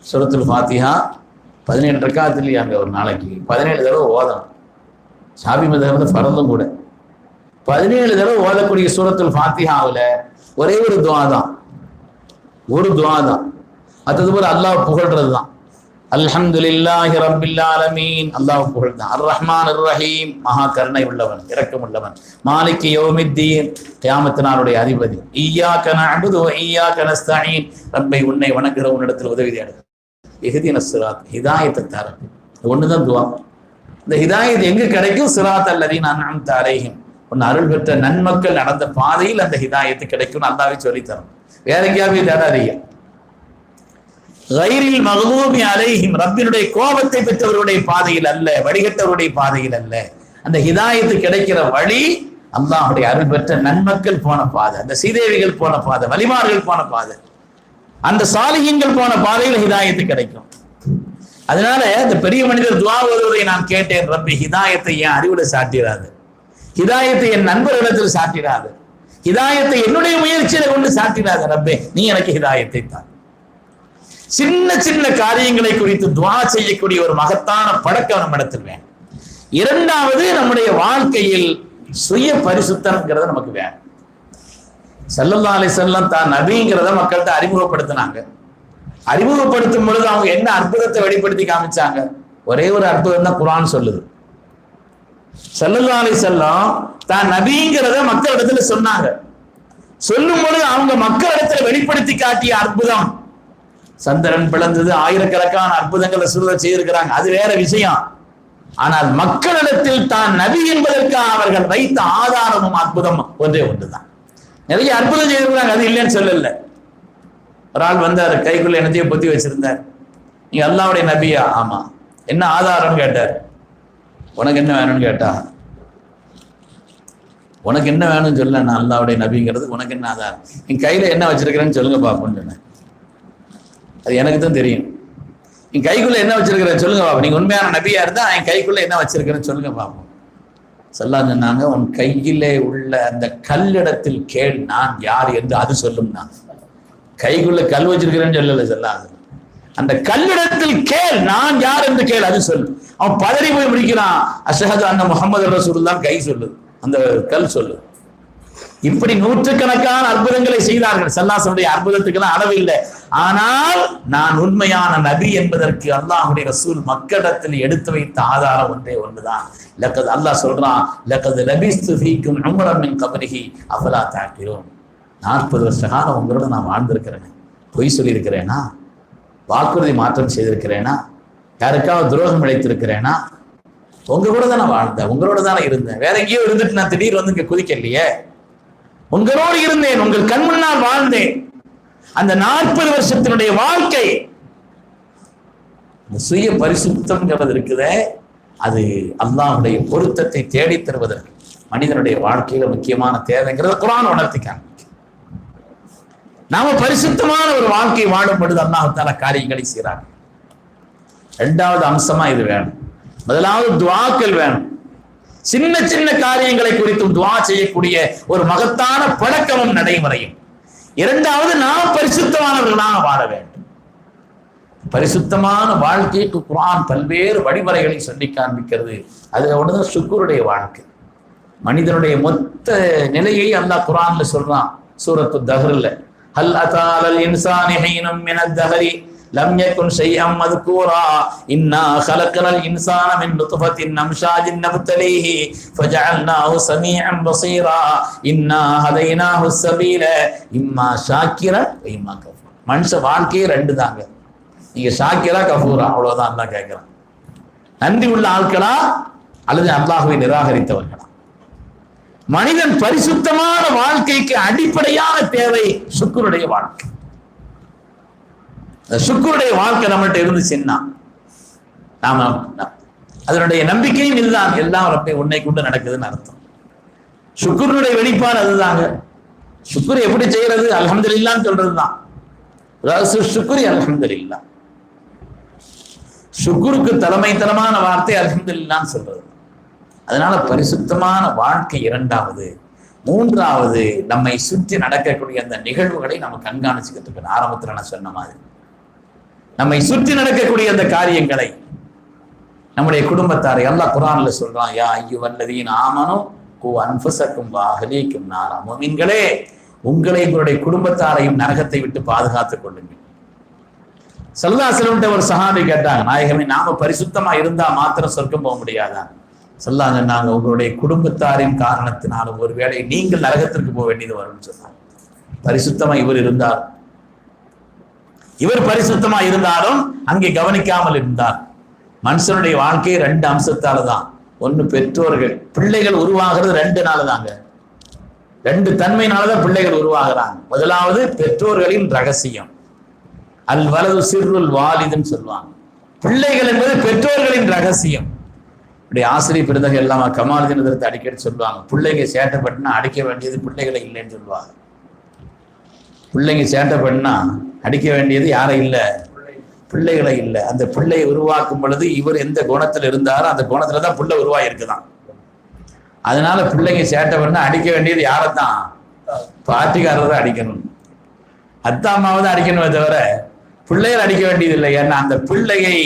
சூரத்துல் ஃபாத்திஹா 17 ரக்காத் இல்லையாங்க, ஒரு நாளைக்கு 17 தடவை ஓதணும். ஷாஃபி மذஹப்ல ஃபர்தும் கூட. 17 தடவை ஓதக்கூடிய சூரத்துல் ஃபாத்திஹாவுல ஒரே ஒரு துஆ தான், ஒரு துஆ தான். அது போல அல்லாஹ் புகழ்றது தான். அல்ஹம்துலில்லாஹி ரப்பில் ஆலமீன், அல்லாஹ் புகழ்தான். அர் ரஹ்மான் அர் ரஹீம், மகா கருணை உள்ளவன், இரக்கம் உள்ளவன். மாலிகி யௌமித்தீன், கியாமத் நாளுடைய அதிபதி. இய்யாக நஅபுது வ இய்யாக நஸ்தஈன், ரப்பை உன்னை வணங்குகிற உன்னிடத்தில் உதவி தேடு. இஹ்தினஸ் ஸிராத், ஹிதாயத்தை தர. ஒண்ணுதான் துஆ. இந்த ஹிதாயத் எங்க கிடைக்கும்? ஸிராத் அல்லதீன அன்அம்த அலைஹிம், உன் அருள் பெற்ற நன்மக்கள் நடந்த பாதையில் அந்த ஹிதாயத்து கிடைக்கும். அல்லாஹ்வே சொல்லி தரும், வேற எங்கேயாவது தேடாதீங்க. கைரில் மக்தூபி அலைஹிம், ரப்பினுடைய கோபத்தை பெற்றவருடைய பாதையில் அல்ல, வழிகட்டவருடைய பாதையில் அல்ல. அந்த ஹிதாயத்து கிடைக்கிற வழி அல்லாஹ்வுடைய அருள் பெற்ற நன்மக்கள் போன பாதை, அந்த சீதேவிகள் போன பாதை, வலிமார்கள் போன பாதை, அந்த சாலிஹீன்கள் போன பாதையில் ஹிதாயத்து கிடைக்கும். அதனால அந்த பெரிய மனிதர் துஆ ஓதுவதை நான் கேட்டேன், ரப்பி ஹிதாயத்தை என் அறிவுல சாட்டிராது, ஹிதாயத்தை என் நண்பர்களிடத்தில் சாட்டிராது, ஹிதாயத்தை என்னுடைய முயற்சியில கொண்டு சாட்டிராது ரப்பே, நீ எனக்கு ஹிதாயத்தை தான். சின்ன சின்ன காரியங்களை குறித்து துஆ செய்யக்கூடிய ஒரு மகத்தான பழக்கம் நம்ம இடத்தில் வேணும். இரண்டாவது, நம்முடைய வாழ்க்கையில் சுய பரிசுத்தம்ங்கிறது நமக்கு வேணும். ஸல்லல்லாஹு அலைஹி வஸல்லம் தான் நபிங்கிறத மக்கள்கிட்ட அறிமுகப்படுத்தினாங்க. அறிமுகப்படுத்தும் பொழுது அவங்க என்ன அற்புதத்தை வெளிப்படுத்தி காமிச்சாங்க? ஒரே ஒரு அற்புதம் தான் குர்ஆன் சொல்லுது. ஸல்லல்லாஹு அலைஹி வஸல்லம் தான் நபிங்கிறத மக்களிடத்துல சொன்னாங்க. சொல்லும் பொழுது அவங்க மக்களிடத்தில் வெளிப்படுத்தி காட்டிய அற்புதம். சந்திரன் பிளந்தது, ஆயிரக்கணக்கான அற்புதங்களை செய்திருக்கிறாங்க, அது வேற விஷயம். ஆனால் மக்களிடத்தில் தான் நபி என்பதற்காக அவர்கள் வைத்த ஆதாரமும் அற்புதம் ஒன்றே ஒன்றுதான். நிறைய அற்புதம் செய்திருக்கிறாங்க, அது இல்லைன்னு சொல்லல. ஒரு ஆள் வந்தார், கைக்குள்ள என்னத்தையும் பொத்தி வச்சிருந்தார். நீங்க அல்லாஹ்வுடைய நபியா? ஆமா. என்ன ஆதாரம்னு கேட்டார். உனக்கு என்ன வேணும்னு கேட்டா, உனக்கு என்ன வேணும்னு சொல்ல, நான் அல்லாஹ்வுடைய நபிங்கிறது உனக்கு என்ன ஆதாரம்? நீ கையில என்ன வச்சிருக்கிறேன்னு சொல்லுங்க பாப்போம்னு சொன்னேன். அது எனக்கு தான் தெரியும். நீ கைக்குள்ள என்ன வச்சிருக்கிறேன்னு சொல்லுங்க பாப்போம். நீங்க உண்மையான நபியா இருந்தா என் கைக்குள்ள என்ன வச்சிருக்கிறேன்னு சொல்லுங்க பாப்போம். சொல்லான்னு சொன்னாங்க, உன் கையிலே உள்ள அந்த கல்லிடத்தில் கேள், நான் யார் என்று அது சொல்லும். நான் கைக்குள்ள கல் வச்சிருக்கிறேன்னு சொல்லல, சொல்லாது. அந்த கல்லிடத்தில் கேள், நான் யார் என்று கேள், அது சொல்லு. அவன் பதறி போய் முடிக்கிறான். அஷ்ஹது அன்ன முஹம்மது ரசூலுல்லாஹ் கை சொல்லுது, அந்த கல் சொல்லு. இப்படி நூற்றுக்கணக்கான அற்புதங்களை செய்தார்கள். ஸல்லல்லாஹு அற்புதத்துக்கெல்லாம் அளவு இல்லை. ஆனால் நான் உண்மையான நபி என்பதற்கு அல்லாஹ்வுடைய ரசூல் மக்களிடத்தில் எடுத்து வைத்த ஆதாரம் ஒன்றே ஒன்றுதான். லக்கத் அல்லாஹ் சொல்றான், லக்கத் லபிஸ்து ஃபீக்கும் உம்ரன் மின் கப்ரிஹி அஃபலா தஅகிலூன். 40 வருஷ காலம் உங்களோட நான் வாழ்ந்திருக்கிறேன். பொய் சொல்லியிருக்கிறேனா? வாக்குறுதி மாற்றம் செய்திருக்கிறேனா? யாருக்காவது துரோகம் இழைத்திருக்கிறேனா? உங்க கூட தானே வாழ்ந்தேன், உங்களோட தானே இருந்தேன். வேற எங்கேயோ இருந்துட்டு நான் திடீர் வந்து இங்க குதிக்கலையே. உங்களோடு இருந்தேன், உங்கள் கண் முன்னால் வாழ்ந்தேன். அந்த 40 வருஷத்தினுடைய வாழ்க்கை, சுய பரிசுத்தம்ங்கிறது இருக்குதே, அது அல்லாஹ்வுடைய பொருத்தத்தை தேடி தருவதற்கு மனிதனுடைய வாழ்க்கையில முக்கியமான தேவைங்கிறத குர்ஆன் உணர்த்திக்காங்க. நாம பரிசுத்தமான ஒரு வாழ்க்கை வாழும் பொழுது அல்லாஹ் தஆலா காரியங்களை செய்றாங்க. இரண்டாவது அம்சமா இது வேணும். முதலாவது துஆக்கள் வேணும். சின்ன சின்ன காரியங்களை குறித்தும் துஆ செய்யக்கூடிய ஒரு மகத்தான பழக்கமும் நடைமுறையும். இரண்டாவது, நாம் பரிசுத்தமானவர்களாக வாழ வேண்டும். பரிசுத்தமான வாழ்க்கைக்கு குர்ஆன் பல்வேறு வழிமுறைகளை சொல்லி காண்பிக்கிறது. அதுல ஒண்ணுதான் ஷுக்ருடைய வாழ்க்கை. மனிதனுடைய மொத்த நிலையை அல்லாஹ் குர்ஆன்ல சொல்றான். சூரத்து தஹ்ர்ல, ஹல் அதாலல் இன்சானி ஹீனும் மினத் தஹரி லம் யகுன் ஷைஅம் மذ்கூரா இன்னா خلقனல் இன்சான மின் நுத்ஃபத்தின் அம்ஷாஜின் நப்தலீஹி ஃபஜஅல்நாஹு ஸமீஅன் பஸீரா இன்னா ஹதைனாஹு ஸபீல இம்மா ஷாக்கிரா வ இம்மா கஃபூர். மனுஷ வாழ்க்கையே ரெண்டு தாங்க. நீங்க ஷாக்கிரா கஃபூரா, அவ்வளவுதான் அல்லாஹ் கேட்கிறான். நன்றி உள்ள ஆட்களா அல்லது அல்லாஹ்வை நிராகரித்தவர்களா? மனிதன் பரிசுத்தமான வாழ்க்கைக்கு அடிப்படையான தேவை சுக்ருடைய வாழ்க்கை. சுக்ருடைய வாழ்க்கை நம்மள்ட்ட இருந்துச்சுன்னா நாம அதனுடைய நம்பிக்கையும் இதுதான், எல்லாம் ரப்பே உன்னை கொண்டு நடக்குதுன்னு அர்த்தம். சுக்ருடைய வெளிப்பாடு அதுதாங்க. சுக்ரு எப்படி செய்யறது? அல்ஹம்துலில்லாஹ்னு சொல்றதுதான். சுக்ரி அல்ஹம்துலில்லாஹ். சுக்ருக்கு தலைமைத்தனமான வார்த்தை அல்ஹம்துலில்லாஹ்னு சொல்றது. அதனால பரிசுத்தமான வாழ்க்கை இரண்டாவது. மூன்றாவது, நம்மை சுற்றி நடக்கக்கூடிய அந்த நிகழ்வுகளை நம்ம கண்காணிச்சுக்கிட்டு இருக்கணும். ஆரம்பத்தில் நான் சொன்ன மாதிரி நம்மை சுற்றி நடக்கக்கூடிய அந்த காரியங்களை, நம்முடைய குடும்பத்தாரை அல்லாஹ் குர்ஆன்ல சொல்றான், யா அய்யுஹல்லதீன ஆமனூ கூ அன்ஃபுஸக்கும் வ அஹ்லீக்கும் நாரா. முஃமின்களே, உங்களை உங்களுடைய குடும்பத்தாரையும் நரகத்தை விட்டு பாதுகாத்துக் கொள்ளுங்கள். ஸல்லல்லாஹு அலைஹி வஸல்லம் ஒரு சஹாபி கேட்டாங்க, நாயகமே, நாம பரிசுத்தமா இருந்தா மாத்திரம் சொர்க்கம் போக முடியாதா? சொல்லாங்க, நாங்க உங்களுடைய குடும்பத்தாரின் காரணத்தினாலும் ஒருவேளை நீங்கள் நரகத்திற்கு போக வேண்டியது வரும்னு சொன்னாங்க. பரிசுத்தமா இவர் பரிசுத்தமா இருந்தாலும் அங்கே கவனிக்காமல் இருந்தார். மனுஷனுடைய வாழ்க்கை ரெண்டு அம்சத்தால தான். ஒண்ணு பெற்றோர்கள், பிள்ளைகள் உருவாகிறது ரெண்டு நாள் தாங்க. ரெண்டு தன்மையினாலதான் பிள்ளைகள் உருவாகிறாங்க. முதலாவது பெற்றோர்களின் ரகசியம், அல் வலது சிர்ருல் வாலிதுன்னு சொல்லுவாங்க. பிள்ளைகள் என்பது பெற்றோர்களின் ரகசியம். இப்படி ஆசிரியர் பிறந்தக எல்லாம் கமாலுதீன் அடிக்கடி சொல்லுவாங்க, பிள்ளைங்க சேட்டை பண்ணினா அடிக்க வேண்டியது பிள்ளைகளை இல்லைன்னு சொல்லுவாங்க. பிள்ளைங்க சேட்டை பண்ணா அடிக்க வேண்டியது யாரை இல்லை? பிள்ளைகளை இல்லை. அந்த பிள்ளையை உருவாக்கும் பொழுது இவர் எந்த குணத்துல இருந்தாரோ அந்த குணத்துல தான் பிள்ளை உருவாகி இருக்குதான். அதனால பிள்ளைங்க சேட்டை பண்ணா அடிக்க வேண்டியது யாரைத்தான்? பாட்டிக்காரர் தான் அடிக்கணும், அத்தா அம்மாவை தான் அடிக்கணுமே தவிர பிள்ளைகள் அடிக்க வேண்டியது இல்லை. ஏன்னா அந்த பிள்ளையை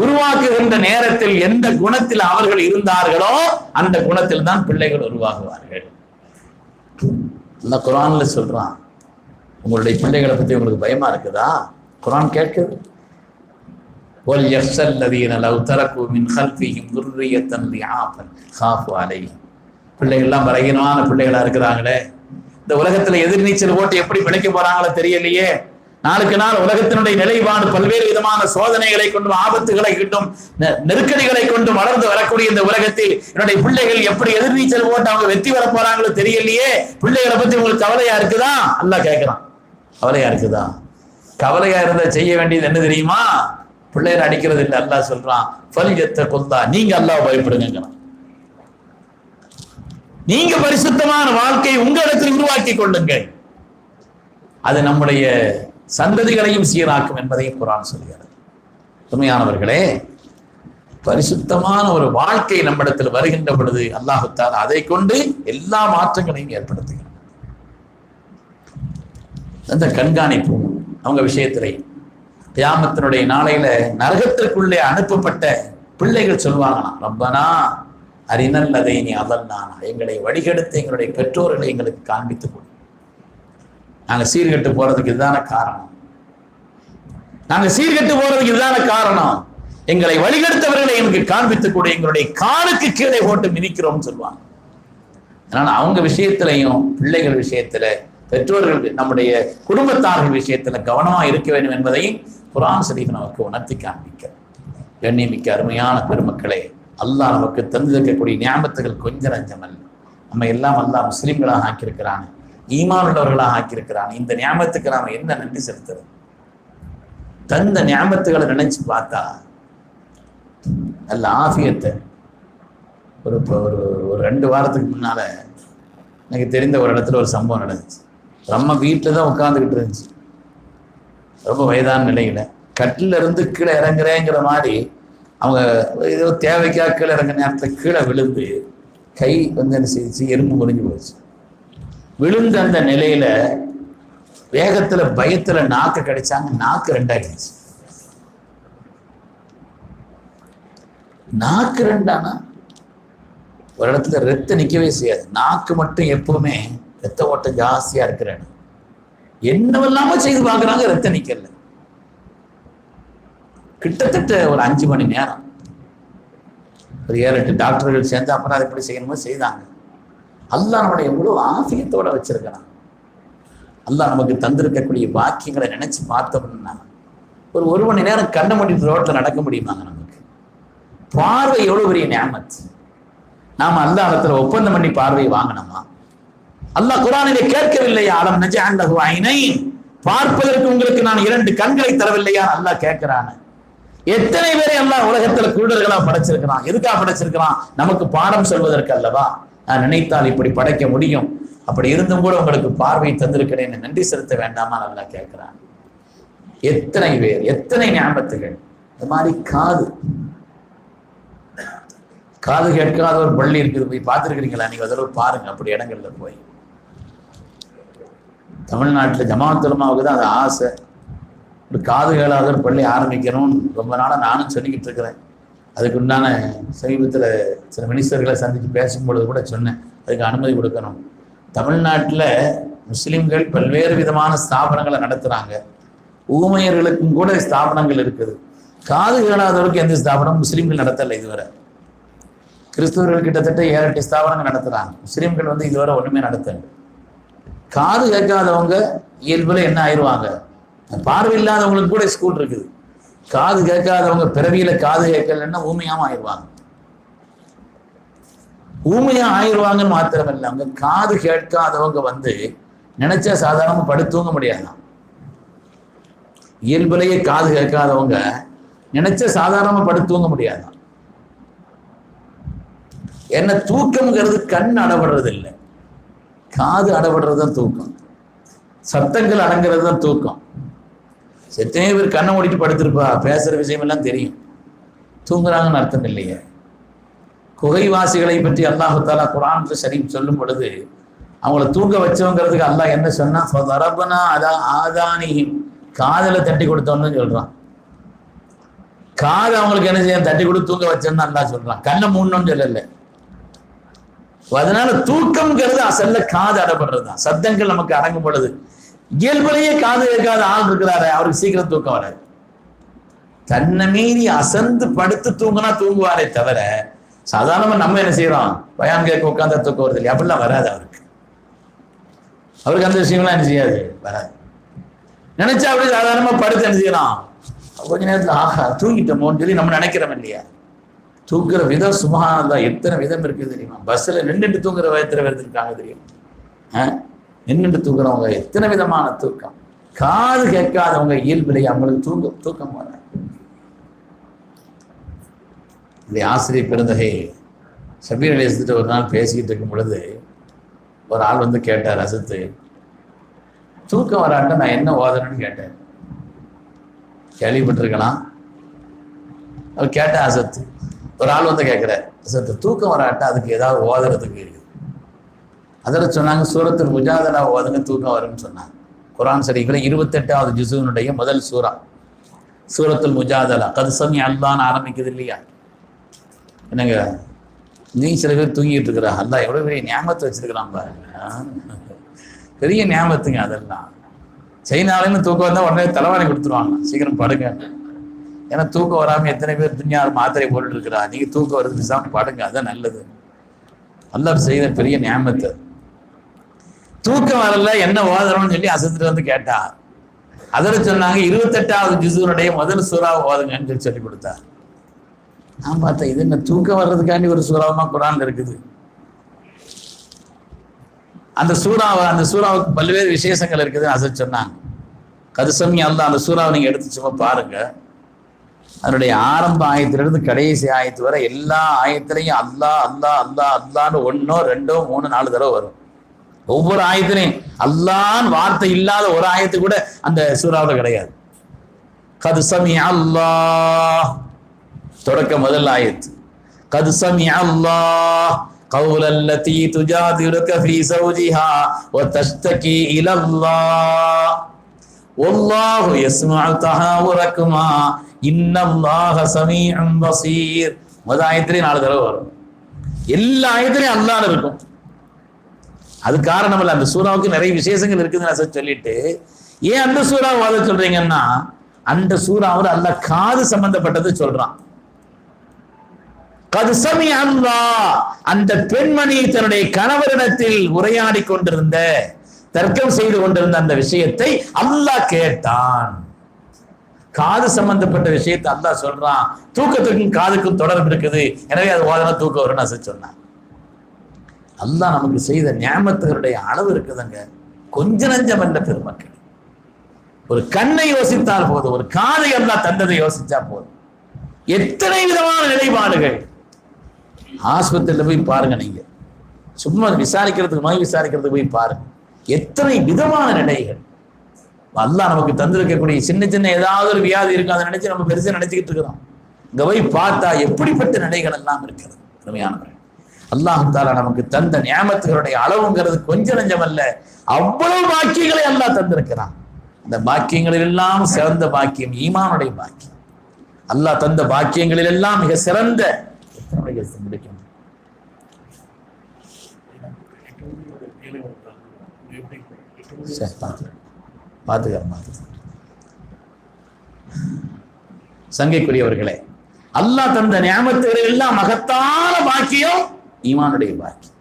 உருவாக்குகின்ற நேரத்தில் எந்த குணத்தில் அவர்கள் இருந்தார்களோ அந்த குணத்தில் தான் பிள்ளைகள் உருவாகுவார்கள். இந்த குர்ஆன்ல சொல்றான், உங்களுடைய பிள்ளைகளை பத்தி உங்களுக்கு பயமா இருக்குதா? குர்ஆன் கேட்குது, வல் யஹ்ஷல்லதீன லவ் தரகு மின் கல்ஃபிஹிம் ذُرِّيَّةً ضِعَافًا خَافُوا عَلَيْهِمْ. பிள்ளைகள்லாம் பலகீனமான பிள்ளைகளா இருக்கிறாங்களே, இந்த உலகத்துல எதிர்நீச்சல் போட்டு எப்படி பிழைக்க போறாங்களோ தெரியலையே. நாளுக்கு நாள் உலகத்தினுடைய நிலைப்பாடு பல்வேறு விதமான சோதனைகளை கொண்டும் ஆபத்துகளை கொண்டும் நெருக்கடிகளை கொண்டும் வளர்ந்து வரக்கூடிய இந்த உலகத்தில் என்னுடைய பிள்ளைகள் எப்படி எதிர்நீச்சல் போட்டு அவங்க வெற்றி வர போறாங்களோ தெரியலையே. பிள்ளைகளை பத்தி உங்களுக்கு கவலையா இருக்குதா? அல்லாஹ் கேட்கிறான், கவலையா இருக்குதா? கவலையா இருந்தா செய்ய வேண்டியது என்ன தெரியுமா? பிள்ளைகளை அடிக்கிறது இல்லை. அல்லாஹ் சொல்றான், ஃபல்யத்தகுல்லா, நீங்க அல்லாஹ் பயப்படுங்க. நீங்க பரிசுத்தமான வாழ்க்கை உங்களிடத்தில் உருவாக்கி கொள்ளுங்கள். அது நம்முடைய சந்ததிகளையும் சீராக்கும் என்பதையும் குர்ஆன் சொல்கிறது. உண்மையானவர்களே, பரிசுத்தமான ஒரு வாழ்க்கை நம்மிடத்தில் வருகின்ற பொழுது அல்லாஹ் தஆலா அதை கொண்டு எல்லா மாற்றங்களையும் ஏற்படுத்துகிறார். அந்த கண்காணிப்பு அவங்க விஷயத்திலே கியாமத்தினுடைய நாளையில நரகத்திற்குள்ளே அனுப்பப்பட்ட பிள்ளைகள் சொல்வாங்களாம், ரப்பனா அரினல் லதைனி அதல்லானா, எங்களை வழிகெடுத்து எங்களுடைய பெற்றோர்களை எங்களுக்கு காண்பித்து கொடு. நாங்க சீர்கெட்டு போறதுக்கு இதுதான காரணம். நாங்க சீர்கெட்டு போறதுக்கு இதுதான காரணம். எங்களை வழிகெடுத்தவர்களை எனக்கு காண்பித்து கூட எங்களுடைய காலுக்கு கீழே போட்டு மிதிக்கிறோம்னு சொல்லுவாங்க. அதனால அவங்க விஷயத்திலையும் பிள்ளைகள் விஷயத்துல பெற்றோர்கள் நம்முடைய குடும்பத்தார்கள் விஷயத்துல கவனமா இருக்க வேண்டும் என்பதையும் குர்ஆன் ஷரீஃப் நமக்கு உணர்த்தி காண்பிக்க. கண்ணியமிக்க அருமையான பெருமக்களே, அல்லாஹ் நமக்கு தந்திருக்கக்கூடிய நியாமத்துகள் கொஞ்சம் நஞ்சமல்ல. நம்ம எல்லாம் அல்லாஹ் முஸ்லிம்களாக ஆக்கியிருக்கிறான், ஈமான் உள்ளவர்களாக ஆக்கியிருக்கிறான். இந்த நியாமத்துக்கு நாம என்ன நன்றி செலுத்துறது? தந்த நியாமத்துகளை நினைச்சு பார்த்தா நல்ல ஆஃபியத்தை. ஒரு 2 வாரத்துக்கு முன்னால எனக்கு தெரிந்த ஒரு இடத்துல ஒரு சம்பவம் நடந்துச்சு. அம்மா வீட்டில் தான் உட்காந்துக்கிட்டு இருந்துச்சு. ரொம்ப வயதான நிலையில கட்டில இருந்து கீழே இறங்குறேங்கிற மாதிரி அவங்க ஏதோ தேவைக்காக கீழே இறங்குற நேரத்தில் கீழே விழுந்து கை வந்து என்ன செய்து எறும்பு முறிஞ்சு போச்சு. விழுந்த அந்த நிலையில வேகத்துல பயத்துல நாக்கு கடிச்சாங்க. நாக்கு 2 ஆகிடுச்சு. நாக்கு 2 ஆனா ஒரு இடத்துல ரத்தம் நிக்கவே செய்யாது. நாக்கு மட்டும் எப்பவுமே ரத்த ஓட்டம் ஜாஸ்தியா இருக்கிற இடம். என்னவெல்லாம செய்து பார்க்கறாங்க, ரத்தம் நிக்கல. கிட்டத்தட்ட ஒரு 5 மணி நேரம் ஒரு 7-8 டாக்டர்கள் சேர்ந்து அப்புறம் அதை எப்படி செய்யணுமோ செய்தாங்க. அல்லாஹ் நம்மளை எவ்வளவு ஆஃபியத்தோட வச்சிருக்கிறான். அல்லாஹ் நமக்கு தந்திருக்கக்கூடிய வாக்கியங்களை நினைச்சு பார்த்தோம்னா ஒரு மணி நேரம் கண்ண மூடிட்டு ரோட்ல நடக்க முடியுமாங்க? நமக்கு பார்வை எவ்வளவு பெரிய நியாமத். நாம அல்லாஹ்விடத்துல ஒப்பந்தம் பண்ணி பார்வையை வாங்கினோமா? அல்லாஹ் குர்ஆனிலே கேட்கவில்லையா, அலம் நஜஅல் லஹு ஐனைன், பார்ப்பதற்கு உங்களுக்கு நான் 2 கண்களை தரவில்லையா? அல்லாஹ் கேட்கிறான். எத்தனை பேரை அல்லாஹ் உலகத்துல குருடர்களா படைச்சிருக்கிறான். எதுக்காக படைச்சிருக்கிறான்? நமக்கு பாடம் சொல்வதற்கு அல்லவா? நான் நினைத்தால் இப்படி படைக்க முடியும். அப்படி இருந்தும் கூட உங்களுக்கு பார்வை தந்திருக்கிறேன், நன்றி செலுத்த வேண்டாமா? நல்லா கேட்கிறான். எத்தனை பேர், எத்தனை ஞாபகத்துகள். இந்த மாதிரி காது கேட்காத ஒரு பள்ளி இருக்குது, போய் பார்த்துருக்கிறீங்களா? நீங்க அதோட பாருங்க. அப்படி இடங்கள்ல போய் தமிழ்நாட்டுல ஜமாஅத் உலமாவுக்கு தான் அது ஆசை, ஒரு காது கேளாத ஒரு பள்ளி ஆரம்பிக்கணும்னு ரொம்ப நாளா நானும் சொல்லிக்கிட்டு இருக்கிறேன். அதுக்கு உண்டான சமீபத்தில் சில மினிஸ்டர்களை சந்தித்து பேசும்பொழுது கூட சொன்னேன், அதுக்கு அனுமதி கொடுக்கணும். தமிழ்நாட்டில் முஸ்லிம்கள் பல்வேறு விதமான ஸ்தாபனங்களை நடத்துகிறாங்க. ஊமையர்களுக்கும் கூட ஸ்தாபனங்கள் இருக்குது. காது கேளாதவருக்கு எந்த ஸ்தாபனம் முஸ்லிம்கள் நடத்தலை இதுவரை. கிறிஸ்தவர்கள் கிட்டத்தட்ட 7-8 ஸ்தாபனங்கள் நடத்துகிறாங்க. முஸ்லிம்கள் வந்து இதுவரை ஒன்றுமே நடத்தல. காது கேட்காதவங்க இயல்புல என்ன ஆயிடுவாங்க? பார்வை இல்லாதவங்களுக்கு கூட ஸ்கூல் இருக்குது. காது கேட்காதவங்க பிறவியில காது கேட்கலன்னா ஊமையாம ஆயிடுவாங்க. ஊமையா ஆயிடுவாங்கன்னு மாத்திரமல்ல, அவங்க காது கேட்காதவங்க வந்து நினைச்சா சாதாரணமா படுத்து தூங்க முடியாதான். இயல்புலையே காது கேட்காதவங்க நினைச்சா சாதாரணமா படுத்து தூங்க முடியாதான். என்ன தூக்கம்ங்கிறது கண் அடபடுறது இல்லை, காது அடபடுறது தான் தூக்கம். சத்தங்கள் அடங்கிறது தான் தூக்கம். எத்தனை பேர் கண்ணை மூடிட்டு படுத்திருப்பா, பேசுற விஷயம் எல்லாம் தெரியும், தூங்குறாங்கன்னு அர்த்தம் இல்லையே. குகைவாசிகளை பற்றி அல்லாஹ் தஆலா குர்ஆன் ஷரீஃப் சொல்லும் பொழுது அவங்கள தூங்க வச்சவங்கிறதுக்கு அல்லாஹ் என்ன சொன்னா, ஃபதரபனா அலா ஆதானிஹிம், காதுல தட்டி கொடுத்தோன்னு சொல்றான். காது அவங்களுக்கு என்ன செய்ய, தட்டி கொடுத்து தூங்க வச்சோன்னு அல்லாஹ் சொல்றான், கண்ணை மூடணும்னு சொல்லல. அதனால தூக்கம்ங்கிறது அசல்ல காது அடப்படுறதுதான். சத்தங்கள் நமக்கு அடங்கும் பொழுது இயல்புலையே காது கேட்காத ஆள் இருக்கிறாரு, அவருக்கு சீக்கிரம் தூக்கம் வராது. தன்னை மீறி அசந்து படுத்து தூங்கினா தூங்குவாரே தவிர சாதாரணமா நம்ம என்ன செய்யறோம், பயான் கேட்க உட்காந்தா தூக்கம் வருது இல்லையா? அப்படிலாம் வராது அவருக்கு. அவருக்கு அந்த விஷயம்லாம் என்ன செய்யாது, வராது. நினைச்சா அப்படி சாதாரணமா படுத்து என்ன செய்யலாம், கொஞ்ச நேரத்தில் ஆஹா தூங்கிட்டோமோன்னு சொல்லி நம்ம நினைக்கிறோம் இல்லையா. தூங்குற விதம் சுபஹானல்லாஹ் எத்தனை விதம் இருக்குது தெரியுமா. பஸ்ஸில் நின்றுட்டு தூங்குற எத்தனை பேர் இருக்காங்க தெரியும். நின்றுட்டு தூங்குறவங்க எத்தனை விதமான தூக்கம். காது கேட்காதவங்க இயல்பிலே அவங்களுக்கு தூக்கம் வர. இந்த ஆசிரியர் பெருந்தகை ஷபீர் அலி ஹசரத் ஒரு நாள் பேசிக்கிட்டு இருக்கும் பொழுது ஒரு ஆள் வந்து கேட்டார், அசத்து தூக்கம் வராட்ட நான் என்ன ஓதணும்னு கேட்டேன். கேள்விப்பட்டிருக்கலாம். அவர் கேட்ட அசத்து ஒரு ஆள் வந்து கேட்கிறார், அசத்து தூக்கம் வராட்ட அதுக்கு ஏதாவது ஓதுறதுக்கு இருக்குது. அதில் சொன்னாங்க சூரத்துல் முஜாதலா ஓதுங்க தூக்கம் வரும்னு சொன்னாங்க. குர்ஆன் ஷரீஃபில் 28வது ஜுஸுனுடைய முதல் சூரா சூரத்துல் முஜாதலா. கத் சமி அல்லான்னு ஆரம்பிக்குது இல்லையா. என்னங்க நீ சில பேர் தூங்கிட்டு இருக்கிறா, அல்லாஹ் எவ்வளோ பெரிய ஞாபகத்தை வச்சிருக்கிறான் பாருங்க. பெரிய ஞாபகத்துங்க அதெல்லாம். சைனாலேருந்து தூக்கம் வந்தால் உடனே தலைவாணி கொடுத்துருவாங்க, சீக்கிரம் படுங்க. ஏன்னா தூக்கம் வராமல் எத்தனை பேர் துன்யா மாத்திரை போட்டுட்டு இருக்கிறா. நீங்கள் தூக்கம் வருது பேசாமல் படுங்க, அதுதான் நல்லது. அல்லாஹ் செய்த பெரிய ஞாபகத்தை. தூக்கம் வரல என்ன ஓதணும்னு சொல்லி அசத்துட்டு வந்து கேட்டா. அதில் சொன்னாங்க 28வது ஜுஸுனுடைய முதல் சூறாவை ஓதுங்கன்னு சொல்லி கொடுத்தார். நான் பார்த்தேன், இது என்ன தூக்கம் வர்றதுக்காண்டி ஒரு சூறாவமா குர்ஆன்ல இருக்குது. அந்த சூறாவுக்கு பல்வேறு விசேஷங்கள் இருக்குதுன்னு அசத் சொன்னாங்க. கதுசமி அல்லாஹ் அந்த சூறாவை நீங்க எடுத்து சும்மா பாருங்க. அதனுடைய ஆரம்ப ஆயத்திலிருந்து கடைசி ஆயத்து வரை எல்லா ஆயத்திலையும் அல்லாஹ் அல்லாஹ் அல்லாஹ் அல்லான்னு 1 2 3 4 தடவை வரும். ஒவ்வொரு ஆயத்திலையும் அல்லாஹ்னு வார்த்தை இல்லாத ஒரு ஆயத்து கூட அந்த சூறாவுல கிடையாது. கதுசமி அல்லாஹ் தொடக்க முதல் ஆயத்து. கத் சமிஅ அல்லாஹ் கௌலல்லதி துஜாதிலுக ஃபீ ஸௌஜிஹா வ தஷ்தகி இலல்லாஹ் வல்லாஹு யஸ்மஉ தஹாவுரகுமா இன்னல்லாஹ ஸமீஉன் பஸீர். முதல் ஆயத்திலே 4 தடவை வரும். எல்லா ஆயத்திலையும் அல்லாஹ் இருக்கும். அது காரணம் இல்லை, அந்த சூறாவுக்கு நிறைய விசேஷங்கள் இருக்குதுன்னு சொல்லிட்டு ஏன் அந்த சூறாவை வாத சொல்றீங்கன்னா, அந்த சூறாவில் அல்லாஹ் காது சம்பந்தப்பட்டது சொல்றான். கதுசமி அல்லாஹ் அந்த பெண்மணி தன்னுடைய கணவரிடத்தில் உரையாடி கொண்டிருந்த, தர்க்கம் செய்து கொண்டிருந்த அந்த விஷயத்தை அல்லாஹ் கேட்டான். காது சம்பந்தப்பட்ட விஷயத்தை அல்லாஹ் சொல்றான். தூக்கத்துக்கும் காதுக்கும் தொடர்பு இருக்குது, எனவே அது ஓதனா தூக்கம் வரும்னு சொன்னான். அல்லாஹ் நமக்கு செய்த நியாமத்துகளுடைய அளவு இருக்குதுங்க, கொஞ்ச நஞ்சம் என்ற பெருமக்கள். ஒரு கண்ணை யோசித்தால் போதும், ஒரு காதை அல்லாஹ் தந்ததை யோசிச்சா போதும். எத்தனை விதமான நிலைப்பாடுகள். ஆஸ்பத்திரியில் போய் பாருங்க, நீங்க சும்மா விசாரிக்கிறதுக்கு நோய் விசாரிக்கிறதுக்கு போய் பாருங்க, எத்தனை விதமான நிலைகள். அல்லாஹ் நமக்கு தந்திருக்கக்கூடிய சின்ன சின்ன ஏதாவது ஒரு வியாதி இருக்கு, அதை நினைச்சு நம்ம பெருசா நினைச்சுக்கிட்டு இருக்கிறோம். இங்க போய் பார்த்தா எப்படிப்பட்ட நிலைகள் எல்லாம் இருக்கிறது. உண்மையானவர்கள், அல்லாஹ் தஆலா நமக்கு தந்த நியாமத்துகளுடைய அளவுங்கிறது கொஞ்சம் நஞ்சம் அல்ல, அவ்வளவு பாக்கியங்களை அல்லாஹ் தந்திருக்கிறான். அந்த பாக்கியங்களில் எல்லாம் சிறந்த பாக்கியம் ஈமானுடைய பாக்கியம். அல்லாஹ் தந்த பாக்கியங்களில் எல்லாம் மிக சிறந்த முடிக்கும். சங்கைக்குரியவர்களே, அல்லாஹ் தந்த நியாமத்துகளில் எல்லாம் மகத்தான பாக்கியம் ஈமானுடைய பாக்கியம்.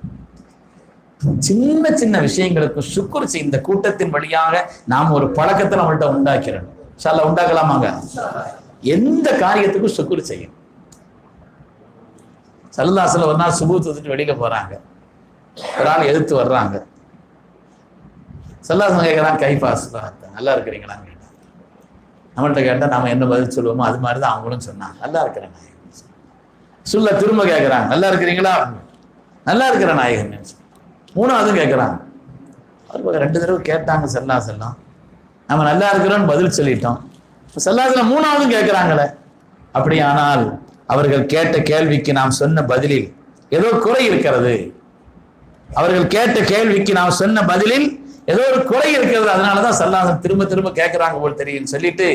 சின்ன சின்ன விஷயங்களுக்கு சுக்குர் செய்ய இந்த கூட்டத்தின் வழியாக நாம் ஒரு பழக்கத்தை நம்மள்ட்ட உண்டாக்கிறோம். இன்ஷா அல்லாஹ் உண்டாக்கலாமாங்க? எந்த காரியத்துக்கும் சுக்குர் செய்யும். சல்லல்லாஹு ஒரு நாள் சுபூ தொழுதுட்டு வெளியில போறாங்க, ஒரு ஆள் எதிர்த்து வர்றாங்க. சல்லல்லாஹு கேட்கறான், கைஃபா சுபஹானல்லாஹ், நல்லா இருக்கிறீங்களான்னு கேட்டான். நம்மள்ட்ட கேட்டா நாம என்ன பதில் சொல்லுவோமோ அது மாதிரிதான் அவங்களும் சொன்னாங்க, நல்லா இருக்கிறேன் நாயகன். சொல்ல திரும்ப கேட்கறாங்க, நல்லா இருக்கிறீங்களா? நல்லா இருக்கிற நாயகன். மூணாவதும் கேட்கறாங்க. அவருக்கு 2 தடவை கேட்டாங்க சல்லல்லாஹு. நம்ம நல்லா இருக்கிறோம்னு பதில் சொல்லிட்டோம். சல்லல்லாஹு மூணாவதும் கேட்கிறாங்களே. அப்படியானால் அவர்கள் கேட்ட கேள்விக்கு நாம் சொன்ன பதிலில் ஏதோ குறை இருக்கிறது. அவர்கள் கேட்ட கேள்விக்கு நாம் சொன்ன பதிலில் ஏதோ ஒரு குறை இருக்கிறது. அதனாலதான் சல்லல்லாஹு திரும்ப திரும்ப கேட்கிறாங்க போல் தெரியும் சொல்லிட்டு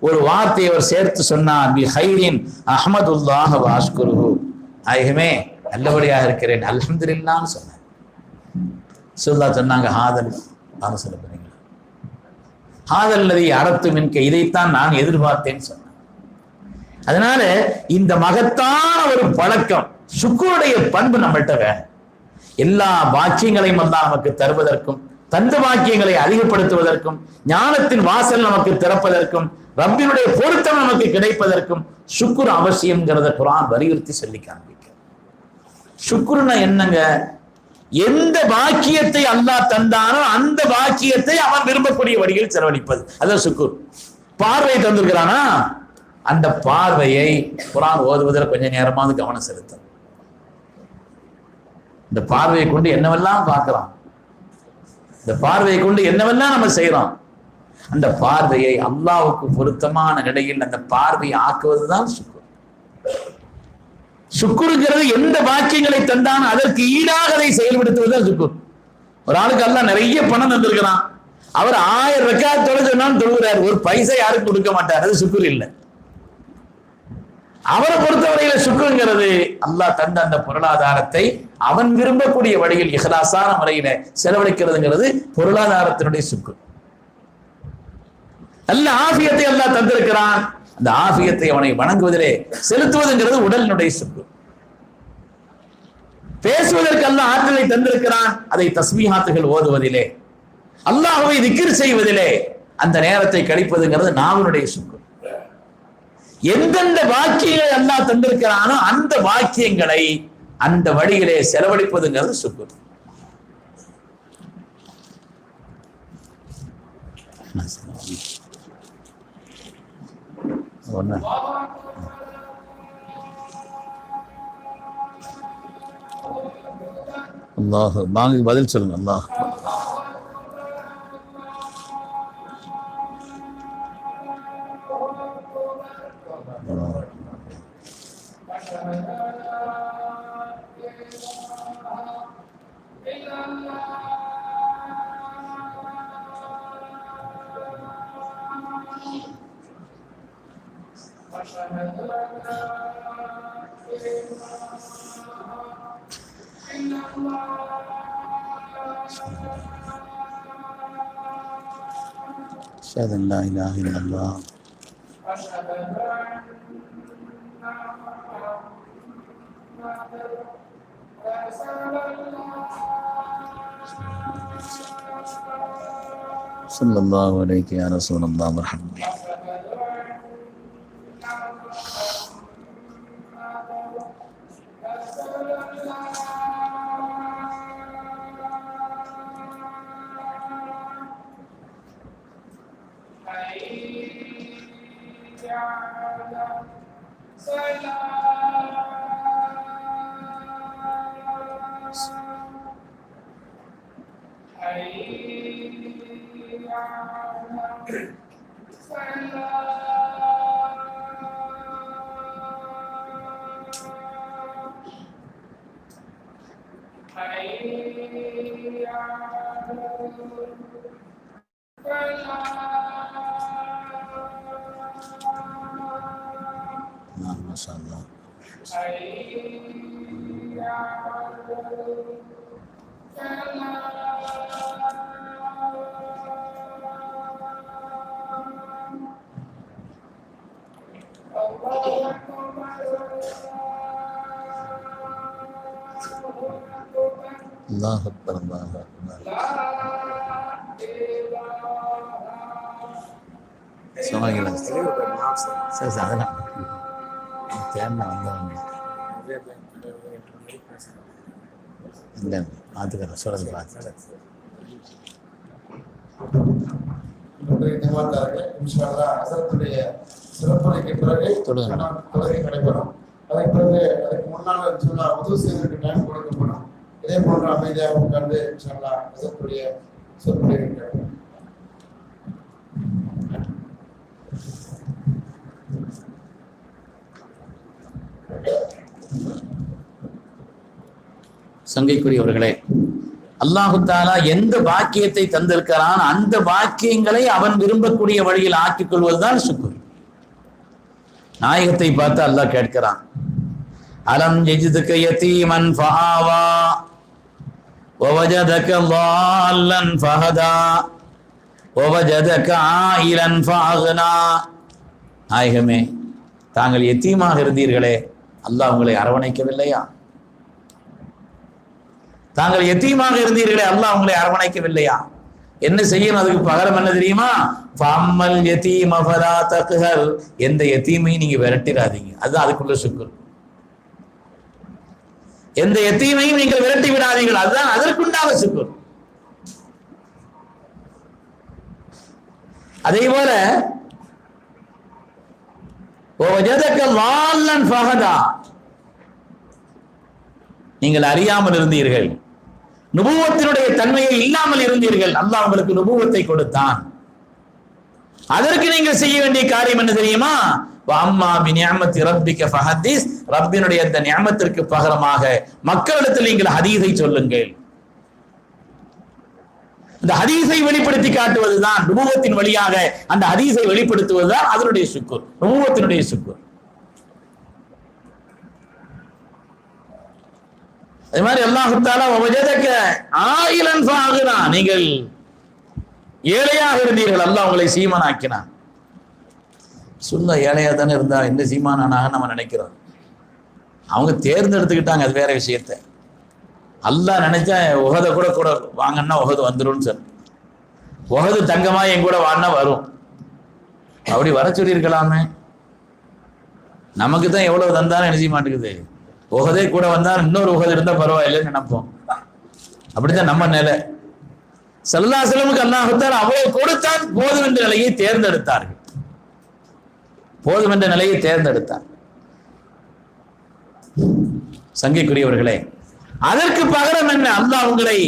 ஒரு வார்த்தையை அவர் சேர்த்து சொன்னார், பி ஹைரின் அஹ்மதுல்லாஹ வ அஷ்குருஹு, நாயகமே நல்லபடியாக இருக்கிறேன் அல்ஹம்துலில்லாஹ்னு சொன்னார். ஸல்லல்லாஹு சொன்னாங்க, ஹாதல் நாம சொல்ல போறீங்க, ஹாதல் லதி அரத்து மின்க, இதைத்தான் நான் எதிர்பார்த்தேன்னு சொன்னேன். அதனால இந்த மகத்தான ஒரு பழக்கம், சுக்குருடைய பண்பு நம்மள்கிட்ட வேணும். எல்லா பாக்கியங்களையும் அல்லாஹ் நமக்கு தருவதற்கும் தந்த பாக்கியங்களை அதிகப்படுத்துவதற்கும், ஞானத்தின் வாசல் நமக்கு திறப்பதற்கும், ரப்பினுடைய பொருத்தம் நமக்கு கிடைப்பதற்கும் சுக்குர் அவசியம்ங்கிறத குர்ஆன் வலியுறுத்தி சொல்லி காண்பிக்க. சுக்குர்னா என்னங்க? எந்த பாக்கியத்தை அல்லாஹ் தந்தானோ அந்த பாக்கியத்தை அவன் விரும்பக்கூடிய வழியில் செலவழிப்பது, அதான் சுக்குர். பார்வை தந்திருக்கிறானா, அந்த பார்வையை குர்ஆன் ஓதுவதில் கொஞ்சம் நேரமாவது கவனம் செலுத்தும். இந்த பார்வையை கொண்டு என்னவெல்லாம் பார்க்கிறோம், இந்த பார்வையை கொண்டு என்னவெல்லாம் நம்ம செய்யறோம், அந்த பார்வையை அல்லாஹ்வுக்கு பொருத்தமான நிலையில் அந்த பார்வையை ஆக்குவதுதான் சுக்குர். சுக்குருங்கிறது எந்த பாக்கியங்களை தந்தான் அதற்கு ஈடாக அதை செயல்படுத்துவதுதான் சுக்குர். ஒரு ஆளுக்கு அல்லாஹ் நிறைய பணம் தந்திருக்கிறான், அவர் 1000 ரக்காத் தொழுகிறான்னு தொழுகிறார், ஒரு பைசா யாருக்கும் கொடுக்க மாட்டார், அது சுக்குர் இல்லை. அவரை பொறுத்தவரையில சுக்குருங்கிறது அல்லாஹ் தந்த அந்த பொருளாதாரத்தை அவன் விரும்பக்கூடிய வழியில் இஹ்லாஸான முறையில செலவழிக்கிறதுங்கிறது பொருளாதாரத்தினுடைய சுக்குர். நல்ல ஆஃபியத்தை அல்லாஹ் தந்திருக்கிறான், அந்த ஆஃபியத்தை அவனை வணங்குவதிலே செலுத்துவதுங்கிறது உடலினுடைய சுக்குர். பேசுவதற்கு அல்லாஹ் ஆற்றலை தந்திருக்கிறான், அதை தஸ்பீஹாத்துகள் ஓதுவதிலே, அல்லாஹ்வை திக்ர் செய்வதிலே அந்த நேரத்தை கழிப்பதுங்கிறது நாவினுடைய சுக்குர். எந்தெந்த வாக்கியங்களை அல்லாஹ் தந்திருக்கிறானோ அந்த வாக்கியங்களை அந்த வழியிலே செலவழிப்பதுங்கிறது சுக்குர். அல்லாஹ் வாங்க பதில் சொல்லுங்க. அல்லாஹ் أشهد أن لا إله إلا الله صلى الله عليك يا رسول الله مرحبا. ما شاء الله. الله أكبر الله أكبر. سمعنا سأزعلنا تعبنا والله. لا ما تقدر سورة البعض. இன்ஷாஅல்லாஹ் ஹஸரத்துடைய சிறப்புரைக்கு பிறகு தொழுகை நடைபெறும். அதற்கு பிறகு அதுக்கு முன்னால் இன்ஷாஅல்லாஹ் உது செய்வதற்கு டைம் கொடுக்கப்படும். இதே போன்ற அமைதியாக உட்கார்ந்து இன்ஷாஅல்லாஹ் ஹஸரத்துடைய சொற்பொழிவை கேட்போம். சங்கைக்குரியவர்களே, அல்லாஹு தஆலா எந்த பாக்கியத்தை தந்திருக்கிறான் அந்த பாக்கியங்களை அவன் விரும்பக்கூடிய வழியில் ஆக்கிக் கொள்வதுதான் சுக்குர். நாயகத்தை பார்த்து அல்லாஹ் கேட்கிறான், அலம் யஜிதுக யதீமன் ஃபஆவா வவஜதக ضالًا ஃபஹதா வவஜதக ஆயிலன் ஃபஅக்னா. நாயகமே, தாங்கள் யதீமாக இருந்தீர்களே, அல்லாஹ் உங்களை அரவணைக்கவில்லையா? தாங்கள் யதீமாக இருந்தீர்களே, அல்லாஹ் உங்களை அரவணைக்கவில்லையா? என்ன செய்யணும்? அதுக்கு பகரம் என்ன தெரியுமா? ஃபம்மல் யதீம ஃபலா தக்ஹர், எந்த யதீமையும் நீங்க விரட்டிடாதீங்க. அதுதான் அதுக்குள்ள சுக்குர். எந்த யதீமையும் நீங்கள் விரட்டி விடாதீர்கள், அதுதான் அதற்குண்டான சுக்குர். அதே போல நீங்கள் அறியாமல் இருந்தீர்கள், நுபுவத்தினுடைய தன்மையை இல்லாமல் இருந்தீர்கள், அல்லாஹ் உங்களுக்கு நுபுவத்தை கொடுத்தான். அதற்கு நீங்கள் செய்ய வேண்டிய காரியம் என்ன தெரியுமா? அம்மா பிநிஅமத்தி ரப்பிக ஃபஹதீஸ், ரப்பினுடைய அந்த நிஅமத்திற்கு பகரமாக மக்களிடத்தில் நீங்கள் ஹதீஸை சொல்லுங்கள். இந்த ஹதீஸை வெளிப்படுத்தி காட்டுவதுதான் நுபுவத்தின் வழியாக அந்த ஹதீஸை வெளிப்படுத்துவதுதான் அதனுடைய சுக்குர், நுபுவத்தினுடைய சுக்குர். அதே மாதிரி அல்லாஹ் தஆலா வஜதக ஆயிலன் ஃபஅக்னா, நீங்கள் ஏழையாக இருந்தீர்கள், அல்லாஹ் உங்களை சீமானாக்கினான். சொல்ல ஏழையா தானே இருந்தா என்ன சீமானானாக நம்ம நினைக்கிறோம். அவங்க தேர்ந்தெடுத்துக்கிட்டாங்க, அது வேற விஷயத்தை. அல்லாஹ் நினைச்சா உஹத கூட கூட வாங்கன்னா உஹது வந்துடும் சார். உஹது தங்கமா என் கூட வாங்கினா வரும். அப்படி வர சொல்லியிருக்கலாமே. நமக்கு தான் எவ்வளவு தந்தாலும் என்ன செய்ய மாட்டேங்குது. உஹதே கூட வந்தா இன்னொரு உஹது இருந்தா பரவாயில்லைன்னு நினைப்போம். அப்படித்தான் நம்ம நிலை. ஸல்லல்லாஹு அலைஹி வஸல்லம் அல்லாஹ் தஆலா அவ்வளவு கொடுத்தான், போதும் என்ற நிலையை தேர்ந்தெடுத்தார்கள். போதும் என்ற நிலையை தேர்ந்தெடுத்தார். சங்கைக்குரியவர்களே, அதற்கு பகரம் என்ன? அல்லாஹ் உங்களை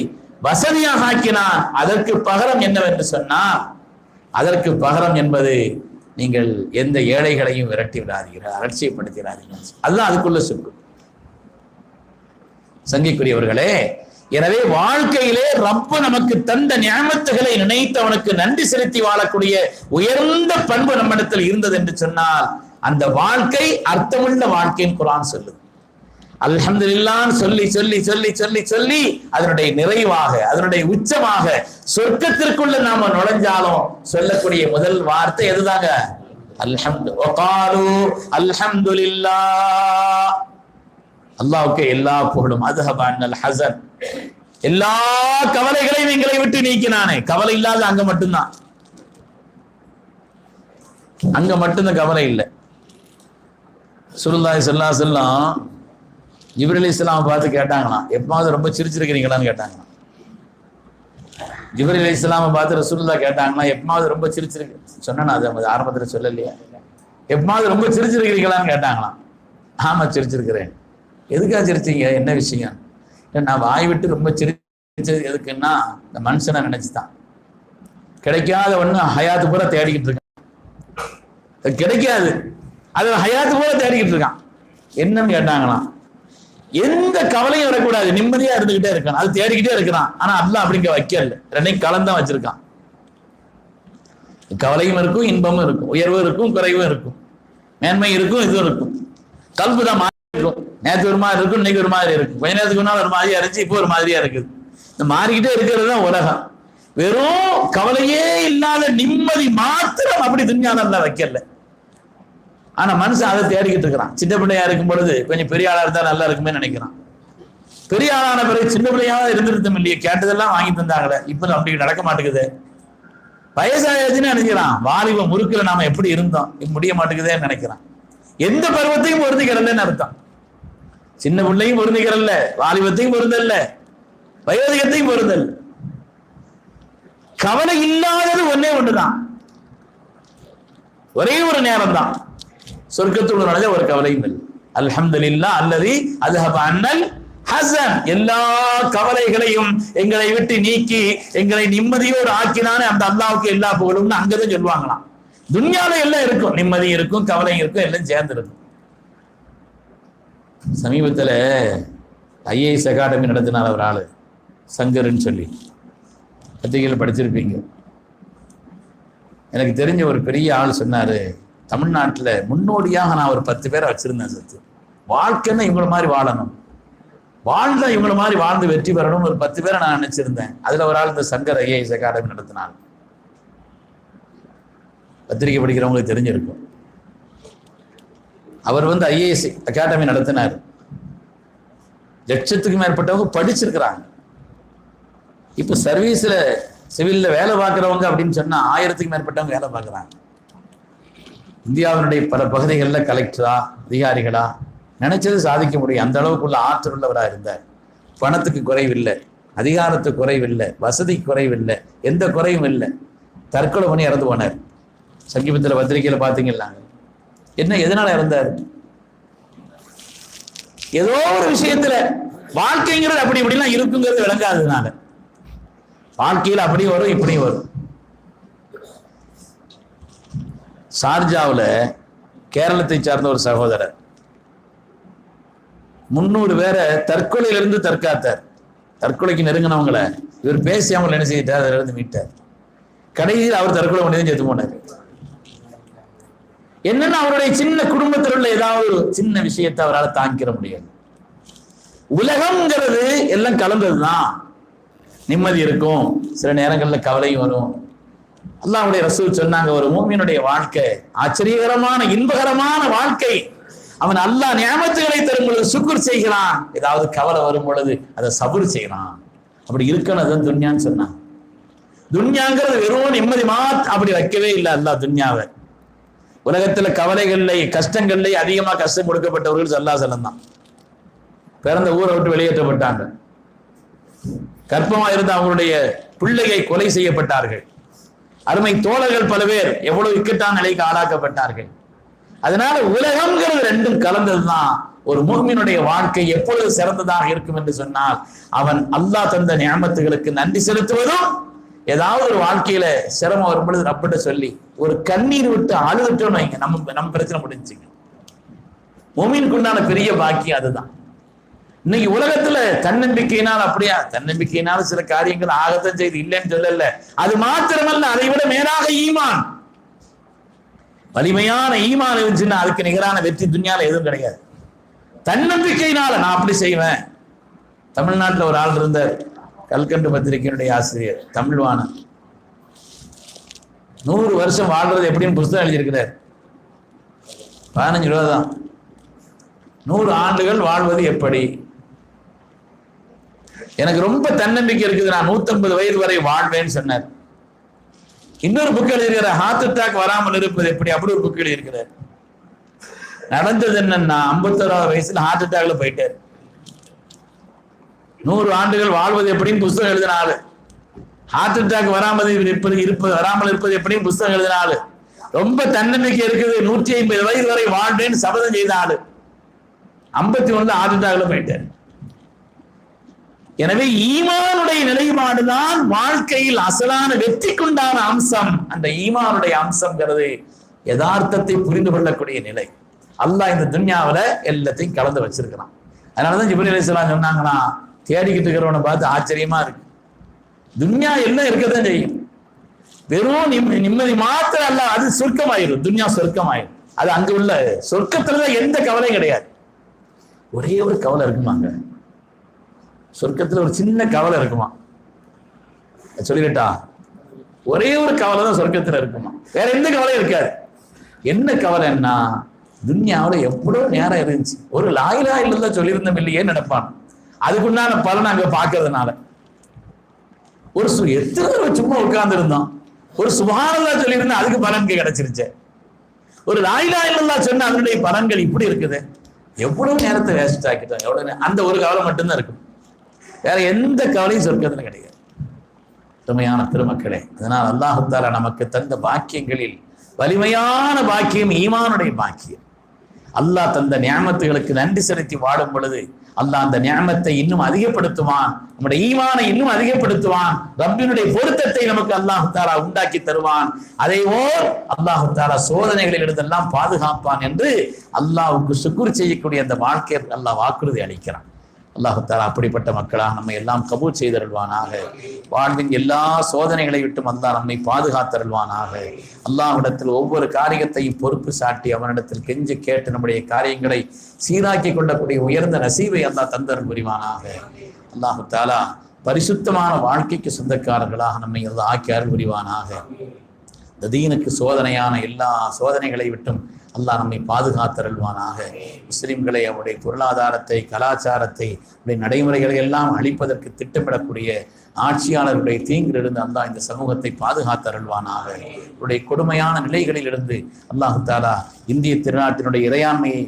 வசதியாக ஆக்கினான். அதற்கு பகரம் என்னவென்று சொன்னால், அதற்கு பகரம் என்பது நீங்கள் எந்த ஏழைகளையும் விரட்டி விடாதீர்கள், அலட்சியப்படுத்திடாதீர்கள். அதுதான் அதுக்குள்ள சுக்கு. சங்கைக்குரியவர்களே, எனவே வாழ்க்கையிலே ரப்பு நமக்கு தந்த நியமத்துகளை நினைத்து அவனுக்கு நன்றி செலுத்தி வாழக்கூடிய உயர்ந்த பண்பு நம்மிடத்தில் இருந்தது என்று சொன்னால், அந்த வாழ்க்கை அர்த்தமுள்ள வாழ்க்கையின் குர்ஆன் சொல்லுது. அல்ஹம்துலில்லாஹ் சொல்லி சொல்லி சொல்லி சொல்லி சொல்லி அதனுடைய நிறைவாக, அதனுடைய உச்சமாக சொர்க்கத்திற்குள்ள நாம நுழைஞ்சாலும் சொல்லக்கூடிய முதல் வார்த்தை எதுதாங்க? அல்ஹம்துலில்லாஹ். அல்லாஹ்வுக்கு எல்லா புகழும். அதுஹபன்னல் ஹஸன், எல்லா கவலைகளையும் எங்களை விட்டு நீக்கினானே. கவலை இல்லாத அங்க மட்டும்தான், அங்க மட்டும்தான் கவலை இல்லை. ரசூலுல்லாஹி ஸல்லல்லாஹு அலைஹி வஸல்லம் ஜிப்ரீல் அலைஹிஸ்ஸலாம் பார்த்து கேட்டாங்களாம், எப்பவாவது ரொம்ப சிரிச்சிருக்கிறீங்களான்னு கேட்டாங்களாம். ஜிப்ரீல் அலைஹிஸ்ஸலாம் பார்த்து ரசூலுல்லாஹ் கேட்டாங்களாம், எப்பவாவது ரொம்ப சிரிச்சிருக்கு சொன்னா அது ஆரம்பத்தில் சொல்லலையா? எப்பவாவது ரொம்ப சிரிச்சிருக்கிறீங்களான்னு கேட்டாங்களாம். ஆமா சிரிச்சிருக்கிறேன். எதுக்காக சிரிச்சீங்க? என்ன விஷயம்? நான் வாய் விட்டு ரொம்ப சிரிச்சது எதுக்குன்னா, இந்த மனுஷனை நினைச்சுதான். கிடைக்காத ஒண்ணு ஹயாத்து பூரா தேடிக்கிட்டு இருக்கான், கிடைக்காது, அது ஹயாத்து பூரா தேடிக்கிட்டு இருக்கான். என்னன்னு கேட்டாங்களாம், எந்த கவலையும் வரக்கூடாது, நிம்மதியா இருந்துகிட்டே இருக்கான், அது தேடிக்கிட்டே இருக்கிறான். ஆனா அல்லாஹ் அப்படிங்க வைக்கல, ரெண்டையும் கலந்தான் வச்சிருக்கான். கவலையும் இருக்கும், இன்பமும் இருக்கும், உயர்வும் இருக்கும், குறைவும் இருக்கும், மேன்மை இருக்கும், இதுவும் இருக்கும். கல்பு தான் மாறி இருக்கும். நேற்று ஒரு மாதிரி இருக்கும், இன்னைக்கு ஒரு மாதிரி இருக்கும், கொஞ்ச நேரத்துக்கு முன்னால் ஒரு மாதிரியா இருந்துச்சு, இப்போ ஒரு மாதிரியா இருக்குது. இந்த மாறிக்கிட்டே இருக்கிறது தான் உலகம். வெறும் கவலையே இல்லாத நிம்மதி மாத்திரம் அப்படி துன்யால அல்லாஹ் வைக்கல. ஆனா மனுஷன் அதை தேடிக்கிட்டு இருக்கிறான். சின்ன பிள்ளையா இருக்கும் பொழுது கொஞ்சம் பெரிய ஆளா இருந்தா நல்லா இருக்குமே நினைக்கிறான். பெரிய ஆளான பிறகு சின்ன பிள்ளையாவது இருந்திருந்தோம் இல்லையே, கேட்டதெல்லாம் வாங்கி தந்தாங்களே, இப்ப அப்படி நடக்க மாட்டேங்குது. வயசாயாச்சுன்னு நினைக்கிறான், வாலிப முறுக்குல நாம எப்படி இருந்தோம் முடிய மாட்டேங்குதேன்னு நினைக்கிறான். எந்த பருவத்தையும் பொருந்திக்கிறல்லன்னு அர்த்தம். சின்ன பிள்ளையும் பொருந்திக்கிறல்ல, வாலிபத்தையும் பொருந்தல்ல, வயோதிகத்தையும் பொருந்தல். கவலை இல்லாதது ஒன்னே ஒண்ணுதான், ஒரே ஒரு நேரம் தான். சொர்க்கத்துள்ள நுழைஞ்ச ஒரு கவலையும் இல்லை. அல்ஹம்துலில்லாஹ் அல்லதி அஸ்ஹப அன்னல் ஹஸன், எல்லா கவலைகளையும் எங்களை விட்டு நீக்கி எங்களை நிம்மதியோடு ஆக்கினானே அந்த அல்லாஹ்வுக்கு எல்லா புகழும்னு அங்கதான் சொல்லுவாங்களாம். துன்யால எல்லாம் இருக்கும், நிம்மதி இருக்கும், கவலை இருக்கும், எல்லாம் சேர்ந்து இருக்கும். சமீபத்துல ஐஏஎஸ் அகாடமி நடத்தினார் ஒரு ஆளு, சங்கர்ன்னு சொல்லி, பத்திரிகையில் படிச்சிருப்பீங்க. எனக்கு தெரிஞ்ச ஒரு பெரிய ஆள் சொன்னாரு, தமிழ்நாட்டுல முன்னோடியாக நான் ஒரு 10 பேரை வச்சிருந்தேன். சத்து வாழ்க்கைன்னா இவங்கள மாதிரி வாழணும், வாழ்ந்தா இவங்கள மாதிரி வாழ்ந்து வெற்றி பெறணும், ஒரு 10 பேரை நான் நினைச்சிருந்தேன். அதுல ஒரு ஆள் இந்த சங்கர் ஐஏஎஸ் அகாடமி நடத்தினார். பத்திரிகை படிக்கிறவங்களுக்கு தெரிஞ்சிருக்கும். அவர் ஐஏஎஸ் அகாடமி நடத்தினார். லட்சத்துக்கு மேற்பட்டவங்க படிச்சிருக்கிறாங்க. இப்ப சர்வீஸ்ல சிவில்ல வேலை பார்க்குறவங்க அப்படின்னு சொன்னா 1000க்கு மேற்பட்டவங்க வேலை பார்க்குறாங்க. இந்தியாவினுடைய பல பகுதிகளில் கலெக்டரா அதிகாரிகளா நினைச்சது சாதிக்க முடியும். அந்த அளவுக்குள்ள ஆற்றல் உள்ளவராக இருந்தார். பணத்துக்கு குறைவில்லை, அதிகாரத்துக்கு குறைவில்லை, வசதிக்கு குறைவில்லை, எந்த குறையும் இல்லை. தற்கொலை பண்ணி இறந்து போனார். சங்கீபத்தில் பத்திரிகையில பார்த்தீங்களா? என்ன எதனால இறந்தார்? ஏதோ ஒரு விஷயத்துல வாழ்க்கைங்கிறது அப்படி இப்படிலாம் இருக்குங்கிறது விளங்காததுனால. வாழ்க்கையில் அப்படி வரும் இப்படி வரும். ஷார்ஜாவில் கேரளத்தை சார்ந்த ஒரு சகோதரர் 300 பேரை தற்கொலையிலிருந்து தற்காத்தார். தற்கொலைக்கு நெருங்கினவங்களை இவர் பேசி அவங்களை என்ன செய்தார், அதில் இருந்து மீட்டார். கடைசியில் அவர் தற்கொலை பண்ணி செத்து போனார். என்னன்னா அவருடைய சின்ன குடும்பத்தில் உள்ள ஏதாவது ஒரு சின்ன விஷயத்தை அவரால் தாங்கிக்கிற முடியாது. உலகம்ங்கிறது எல்லாம் கலந்ததுதான். நிம்மதி இருக்கும், சில நேரங்கள்ல கவலையும் வரும். அல்லாஹ்வுடைய ரசூல் சொன்னாங்க, ஒரு மூமினுடைய வாழ்க்கை ஆச்சரியகரமான இன்பகரமான வாழ்க்கை. அவன் அல்லாஹ் நியமத்துகளை தரும் பொழுது சுக்குர் செய்கிறான், ஏதாவது கவலை வரும் பொழுது அதை சபுர் செய்யறான். அப்படி இருக்கணும் துன்யான்னு சொன்னான். துன்யாங்கிறது வெறும் நிம்மதி அப்படி வைக்கவே இல்லை அல்லாஹ் துன்யாவை. உலகத்துல கவலைகள்ல கஷ்டங்கள்ல அதிகமா கஷ்டம் கொடுக்கப்பட்டவர்கள் ஸல்லல்லாஹு அலைஹி வஸல்லம் தான். பிறந்த ஊரை விட்டு வெளியேற்றப்பட்டாங்க. கர்ப்பமா இருந்த அவங்களுடைய பிள்ளையை கொலை செய்யப்பட்டார்கள். அருமை தோழர்கள் பல பேர் எவ்வளவு இக்கட்டான நிலைக்கு ஆளாக்கப்பட்டார்கள். அதனால உலகம்ங்கிறது ரெண்டும் கலந்ததுதான். ஒரு முஃமினுடைய வாழ்க்கை எப்பொழுது சிறந்ததாக இருக்கும் என்று சொன்னால், அவன் அல்லாஹ் தந்த நியமத்துகளுக்கு நன்றி செலுத்துவதும், ஏதாவது ஒரு வாழ்க்கையில சிரமம் வரும் பொழுது ரப்பிட்ட சொல்லி ஒரு கண்ணீர் விட்டு அழுதுட்டோம்னு வைங்க, நம்ம பிரச்சனை முடிஞ்சுங்க. முஃமினுக்கு உண்டான பெரிய பாக்கியம் அதுதான். இன்னைக்கு உலகத்துல தன்னம்பிக்கையினால், அப்படியா தன்னம்பிக்கையினால சில காரியங்கள் ஆகத்தான் செய்து, இல்லைன்னு சொல்லல. அது மாத்திரமல்ல, அதை விட மேலாக ஈமான், வலிமையான ஈமான் இருந்துச்சுன்னா அதுக்கு நிகரான வெற்றி துன்யால எதுவும் கிடையாது. தன்னம்பிக்கையினால நான் அப்படி செய்வேன். தமிழ்நாட்டில் ஒரு ஆள் இருந்தார், கல்கண்டு பத்திரிகையினுடைய ஆசிரியர், தமிழ்வாணன். 100 வருஷம் வாழ்றது எப்படின்னு புத்தகம் எழுதியிருக்கிறார். 15 ரூபா தான். 100 ஆண்டுகள் வாழ்வது எப்படி? எனக்கு ரொம்ப தன்னம்பிக்கை இருக்குது, நான் 150 வயது வரை வாழ்வேன்னு சொன்னார். இன்னொரு புக் எழுதியிருக்கிற ஹார்ட் அட்டாக் வராமல் இருப்பது எப்படி, அப்படி ஒரு புக் எழுதியிருக்கிறார். நடந்தது என்னன்னா 51வது வயசுல ஹார்ட் அட்டாக்ல போயிட்டார். 100 ஆண்டுகள் வாழ்வது எப்படின்னு புத்தகம் எழுதினாரு. ஹார்ட் அட்டாக் வராமல் இருப்பது எப்படின்னு புத்தகம் எழுதினாரு. ரொம்ப தன்னம்பிக்கை இருக்குது, 150 வயது வரை வாழ்வேன்னு சபதம் செய்தாரு. 51 ஹார்ட் அட்டாக்ல போயிட்டார். எனவே ஈமானுடைய நிலைப்பாடுதான் வாழ்க்கையில் அசலான வெற்றிக்குண்டான அம்சம். அந்த ஈமானுடைய அம்சம்ங்கிறது யதார்த்தத்தை புரிந்து கொள்ளக்கூடிய நிலை. அல்லாஹ் இந்த துன்யாவில எல்லாத்தையும் கலந்து வச்சிருக்கிறான். அதனாலதான் ஜிப்ரீல் அலைஹிஸ்ஸலாம் சொன்னாங்கன்னா, தேடிக்கிட்டு இருக்கிறவனை பார்த்து ஆச்சரியமா இருக்கு. துன்யா எல்லாம் இருக்கதான் செய்யும், வெறும் நிம்மதி மாத்திரம் அல்ல, அது சொர்க்கமாயிரும். துன்யா சொர்க்கமாயிரும். அது அங்க உள்ள சொர்க்கத்துலதான் எந்த கவலையும் கிடையாது. ஒரே ஒரு கவலை இருக்குமாங்க சொர்க்கத்துல, ஒரு சின்ன கவலை இருக்குமா? சொல்லிட்டா, ஒரே ஒரு கவலை தான் சொர்க்கத்துல இருக்குமா, வேற எந்த கவலையும் இருக்காது. என்ன கவலைன்னா, துன்யாவில் எவ்வளவு நேரம் இருந்துச்சு, ஒரு லா இலாஹ இல்லல்லாஹ் சொல்லியிருந்தோம் இல்லையே நினைப்பான். அதுக்குண்டான பலன் அங்க பாக்குறதுனால ஒரு எத்தனை தடவை சும்மா உட்கார்ந்து இருந்தோம், ஒரு சுப்ஹானல்லாஹ் சொல்லியிருந்தா அதுக்கு பலன் கிடைச்சிருச்சு. ஒரு லா இலாஹ இல்லல்லாஹ் சொன்ன அதனுடைய பலன்கள் இப்படி இருக்குது. எவ்வளவு நேரத்தை வேஸ்ட் ஆக்கிட்டோம், எவ்வளவு அந்த ஒரு கவலை மட்டும்தான் இருக்கும், வேற எந்த கவலையும் சொர்க்கத்துல கிடையாது. உண்மையான பெருமக்களே, அதனால் அல்லாஹ் தஆலா நமக்கு தந்த பாக்கியங்களில் வலிமையான பாக்கியம் ஈமானுடைய பாக்கியம். அல்லாஹ் தந்த நியமத்துகளுக்கு நன்றி செலுத்தி வாடும் பொழுது அல்லாஹ் அந்த நியமத்தை இன்னும் அதிகப்படுத்துவான், நம்முடைய ஈமானை இன்னும் அதிகப்படுத்துவான், ரப்பினுடைய பொருத்தத்தை நமக்கு அல்லாஹ் தஆலா உண்டாக்கி தருவான். அதேபோல் அல்லாஹ் தஆலா சோதனைகளில் இருந்தெல்லாம் பாதுகாப்பான் என்று அல்லாஹ்வுக்கு சுக்ர் செய்யக்கூடிய அந்த வாழ்க்கையை அல்லாஹ் வாக்குறுதி அளிக்கிறான். அல்லாஹ் தஆலா அப்படிப்பட்ட மக்களாக நம்மை எல்லாம் கபூல் செய்தருள்வானாக. வாழ்வின் எல்லா சோதனைகளை விட்டும் அல்லாஹ் நம்மை பாதுகாத்தருள்வானாக. அல்லாஹ்விடத்தில் ஒவ்வொரு காரியத்தையும் பொறுப்பு சாட்டி அவனிடத்தில் கெஞ்சி கேட்டு நம்முடைய காரியங்களை சீராக்கி கொள்ளக்கூடிய உயர்ந்த நசீவை அல்லாஹ் தந்தருள் புரிவானாக. அல்லாஹ் தஆலா பரிசுத்தமான வாழ்க்கைக்கு சொந்தக்காரர்களாக நம்மை ஆக்கி அருள் புரிவானாக. இந்த தீனுக்கு சோதனையான எல்லா சோதனைகளை விட்டும் அல்லாஹ் நம்மை பாதுகாத்தருள்வானாக. முஸ்லிம்களை அவருடைய பொருளாதாரத்தை, கலாச்சாரத்தை, அவருடைய நடைமுறைகளை எல்லாம் அழிப்பதற்கு திட்டமிடக்கூடிய ஆட்சியாளர்களுடைய தீங்கிலிருந்து அல்லாஹ் இந்த சமூகத்தை பாதுகாத்தருள்வானாக. அவருடைய கொடுமையான நிலைகளிலிருந்து அல்லாஹு தாலா இந்திய திருநாட்டினுடைய இறையாண்மையை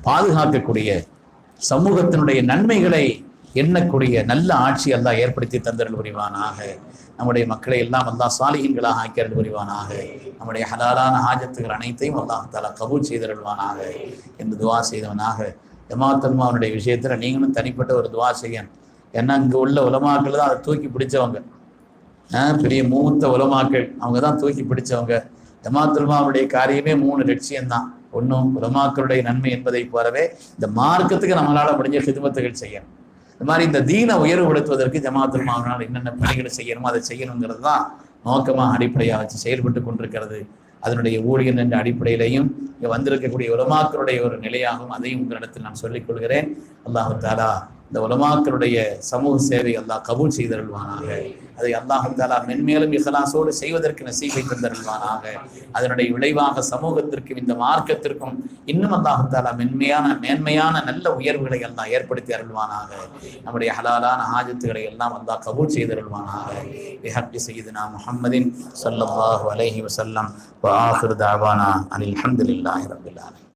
பாதுகாக்கக்கூடிய, சமூகத்தினுடைய நன்மைகளை எண்ணக்கூடிய நல்ல ஆட்சி அல்லாஹ் ஏற்படுத்தி தந்தருள் புரிவானாக. நம்முடைய மக்களை எல்லாம் அல்லாஹ் சாலிஹீன்களாக ஆக்கியருள் புரிவானாக. நம்முடைய ஹலாலான ஹாஜத்துகள் அனைத்தையும் அல்லாஹ் தஆலா கபூல் செய்தருள்வானாக என்று துவா செய்தவனாக, ஜமாஅத் உலமாவுடைய விஷயத்தில் நீங்களும் தனிப்பட்ட ஒரு துவா செய்யணும். ஏன்னா இங்கே உள்ள உலமாக்கள் தான் அதை தூக்கி பிடிச்சவங்க, பெரிய மூத்த உலமாக்கள் அவங்க தான் தூக்கி பிடிச்சவங்க. ஜமாஅத் உலமாவுடைய காரியமே 3 லட்சியம்தான். ஒன்றும் உலமாக்களுடைய நன்மை என்பதை போலவே இந்த மார்க்கத்துக்கு நம்மளால முடிஞ்ச ஹிதுமத்துகள் செய்யணும். இந்த மாதிரி இந்த தீனை உயர்வுபடுத்துவதற்கு ஜமாஅத் உலமாவினால் என்னென்ன பணிகளை செய்யணுமோ அதை செய்யணுங்கிறது தான் நோக்கமாக அடிப்படையாக வச்சு செயல்பட்டு கொண்டிருக்கிறது. அதனுடைய ஊழியர் என்ற அடிப்படையிலையும் இங்கே வந்திருக்கக்கூடிய உலமாக்களுடைய ஒரு நிலையாகவும் அதையும் உங்களிடத்தில் நான் சொல்லிக் கொள்கிறேன். அல்லாஹு தாலா இந்த உலமாக்களுடைய சமூக சேவை அல்லாஹ் கபூல் செய்தருள்வானாக. அதை அல்லாஹு தாலா மென்மேலும் இஹ்லாஸோடு செய்வதற்கு நசீபை தந்தருள்வானாக. அதனுடைய விளைவாக சமூகத்திற்கும் இந்த மார்க்கத்திற்கும் இன்னும் அல்லாஹு தாலா மேன்மையான நல்ல உயர்வுகளை எல்லாம் ஏற்படுத்தி அருள்வானாக. நம்முடைய ஹலாலான ஹாஜத்துகளை எல்லாம் அல்லாஹ் கபூல் செய்தருள்வானாக. பிஹக்கி சய்யிதுனா முஹம்மதின் ஸல்லல்லாஹு அலைஹி வஸல்லம் வ ஆகிரு தஅவானா அனில் ஹம்துலில்லாஹி ரப்பில் ஆலமீன்.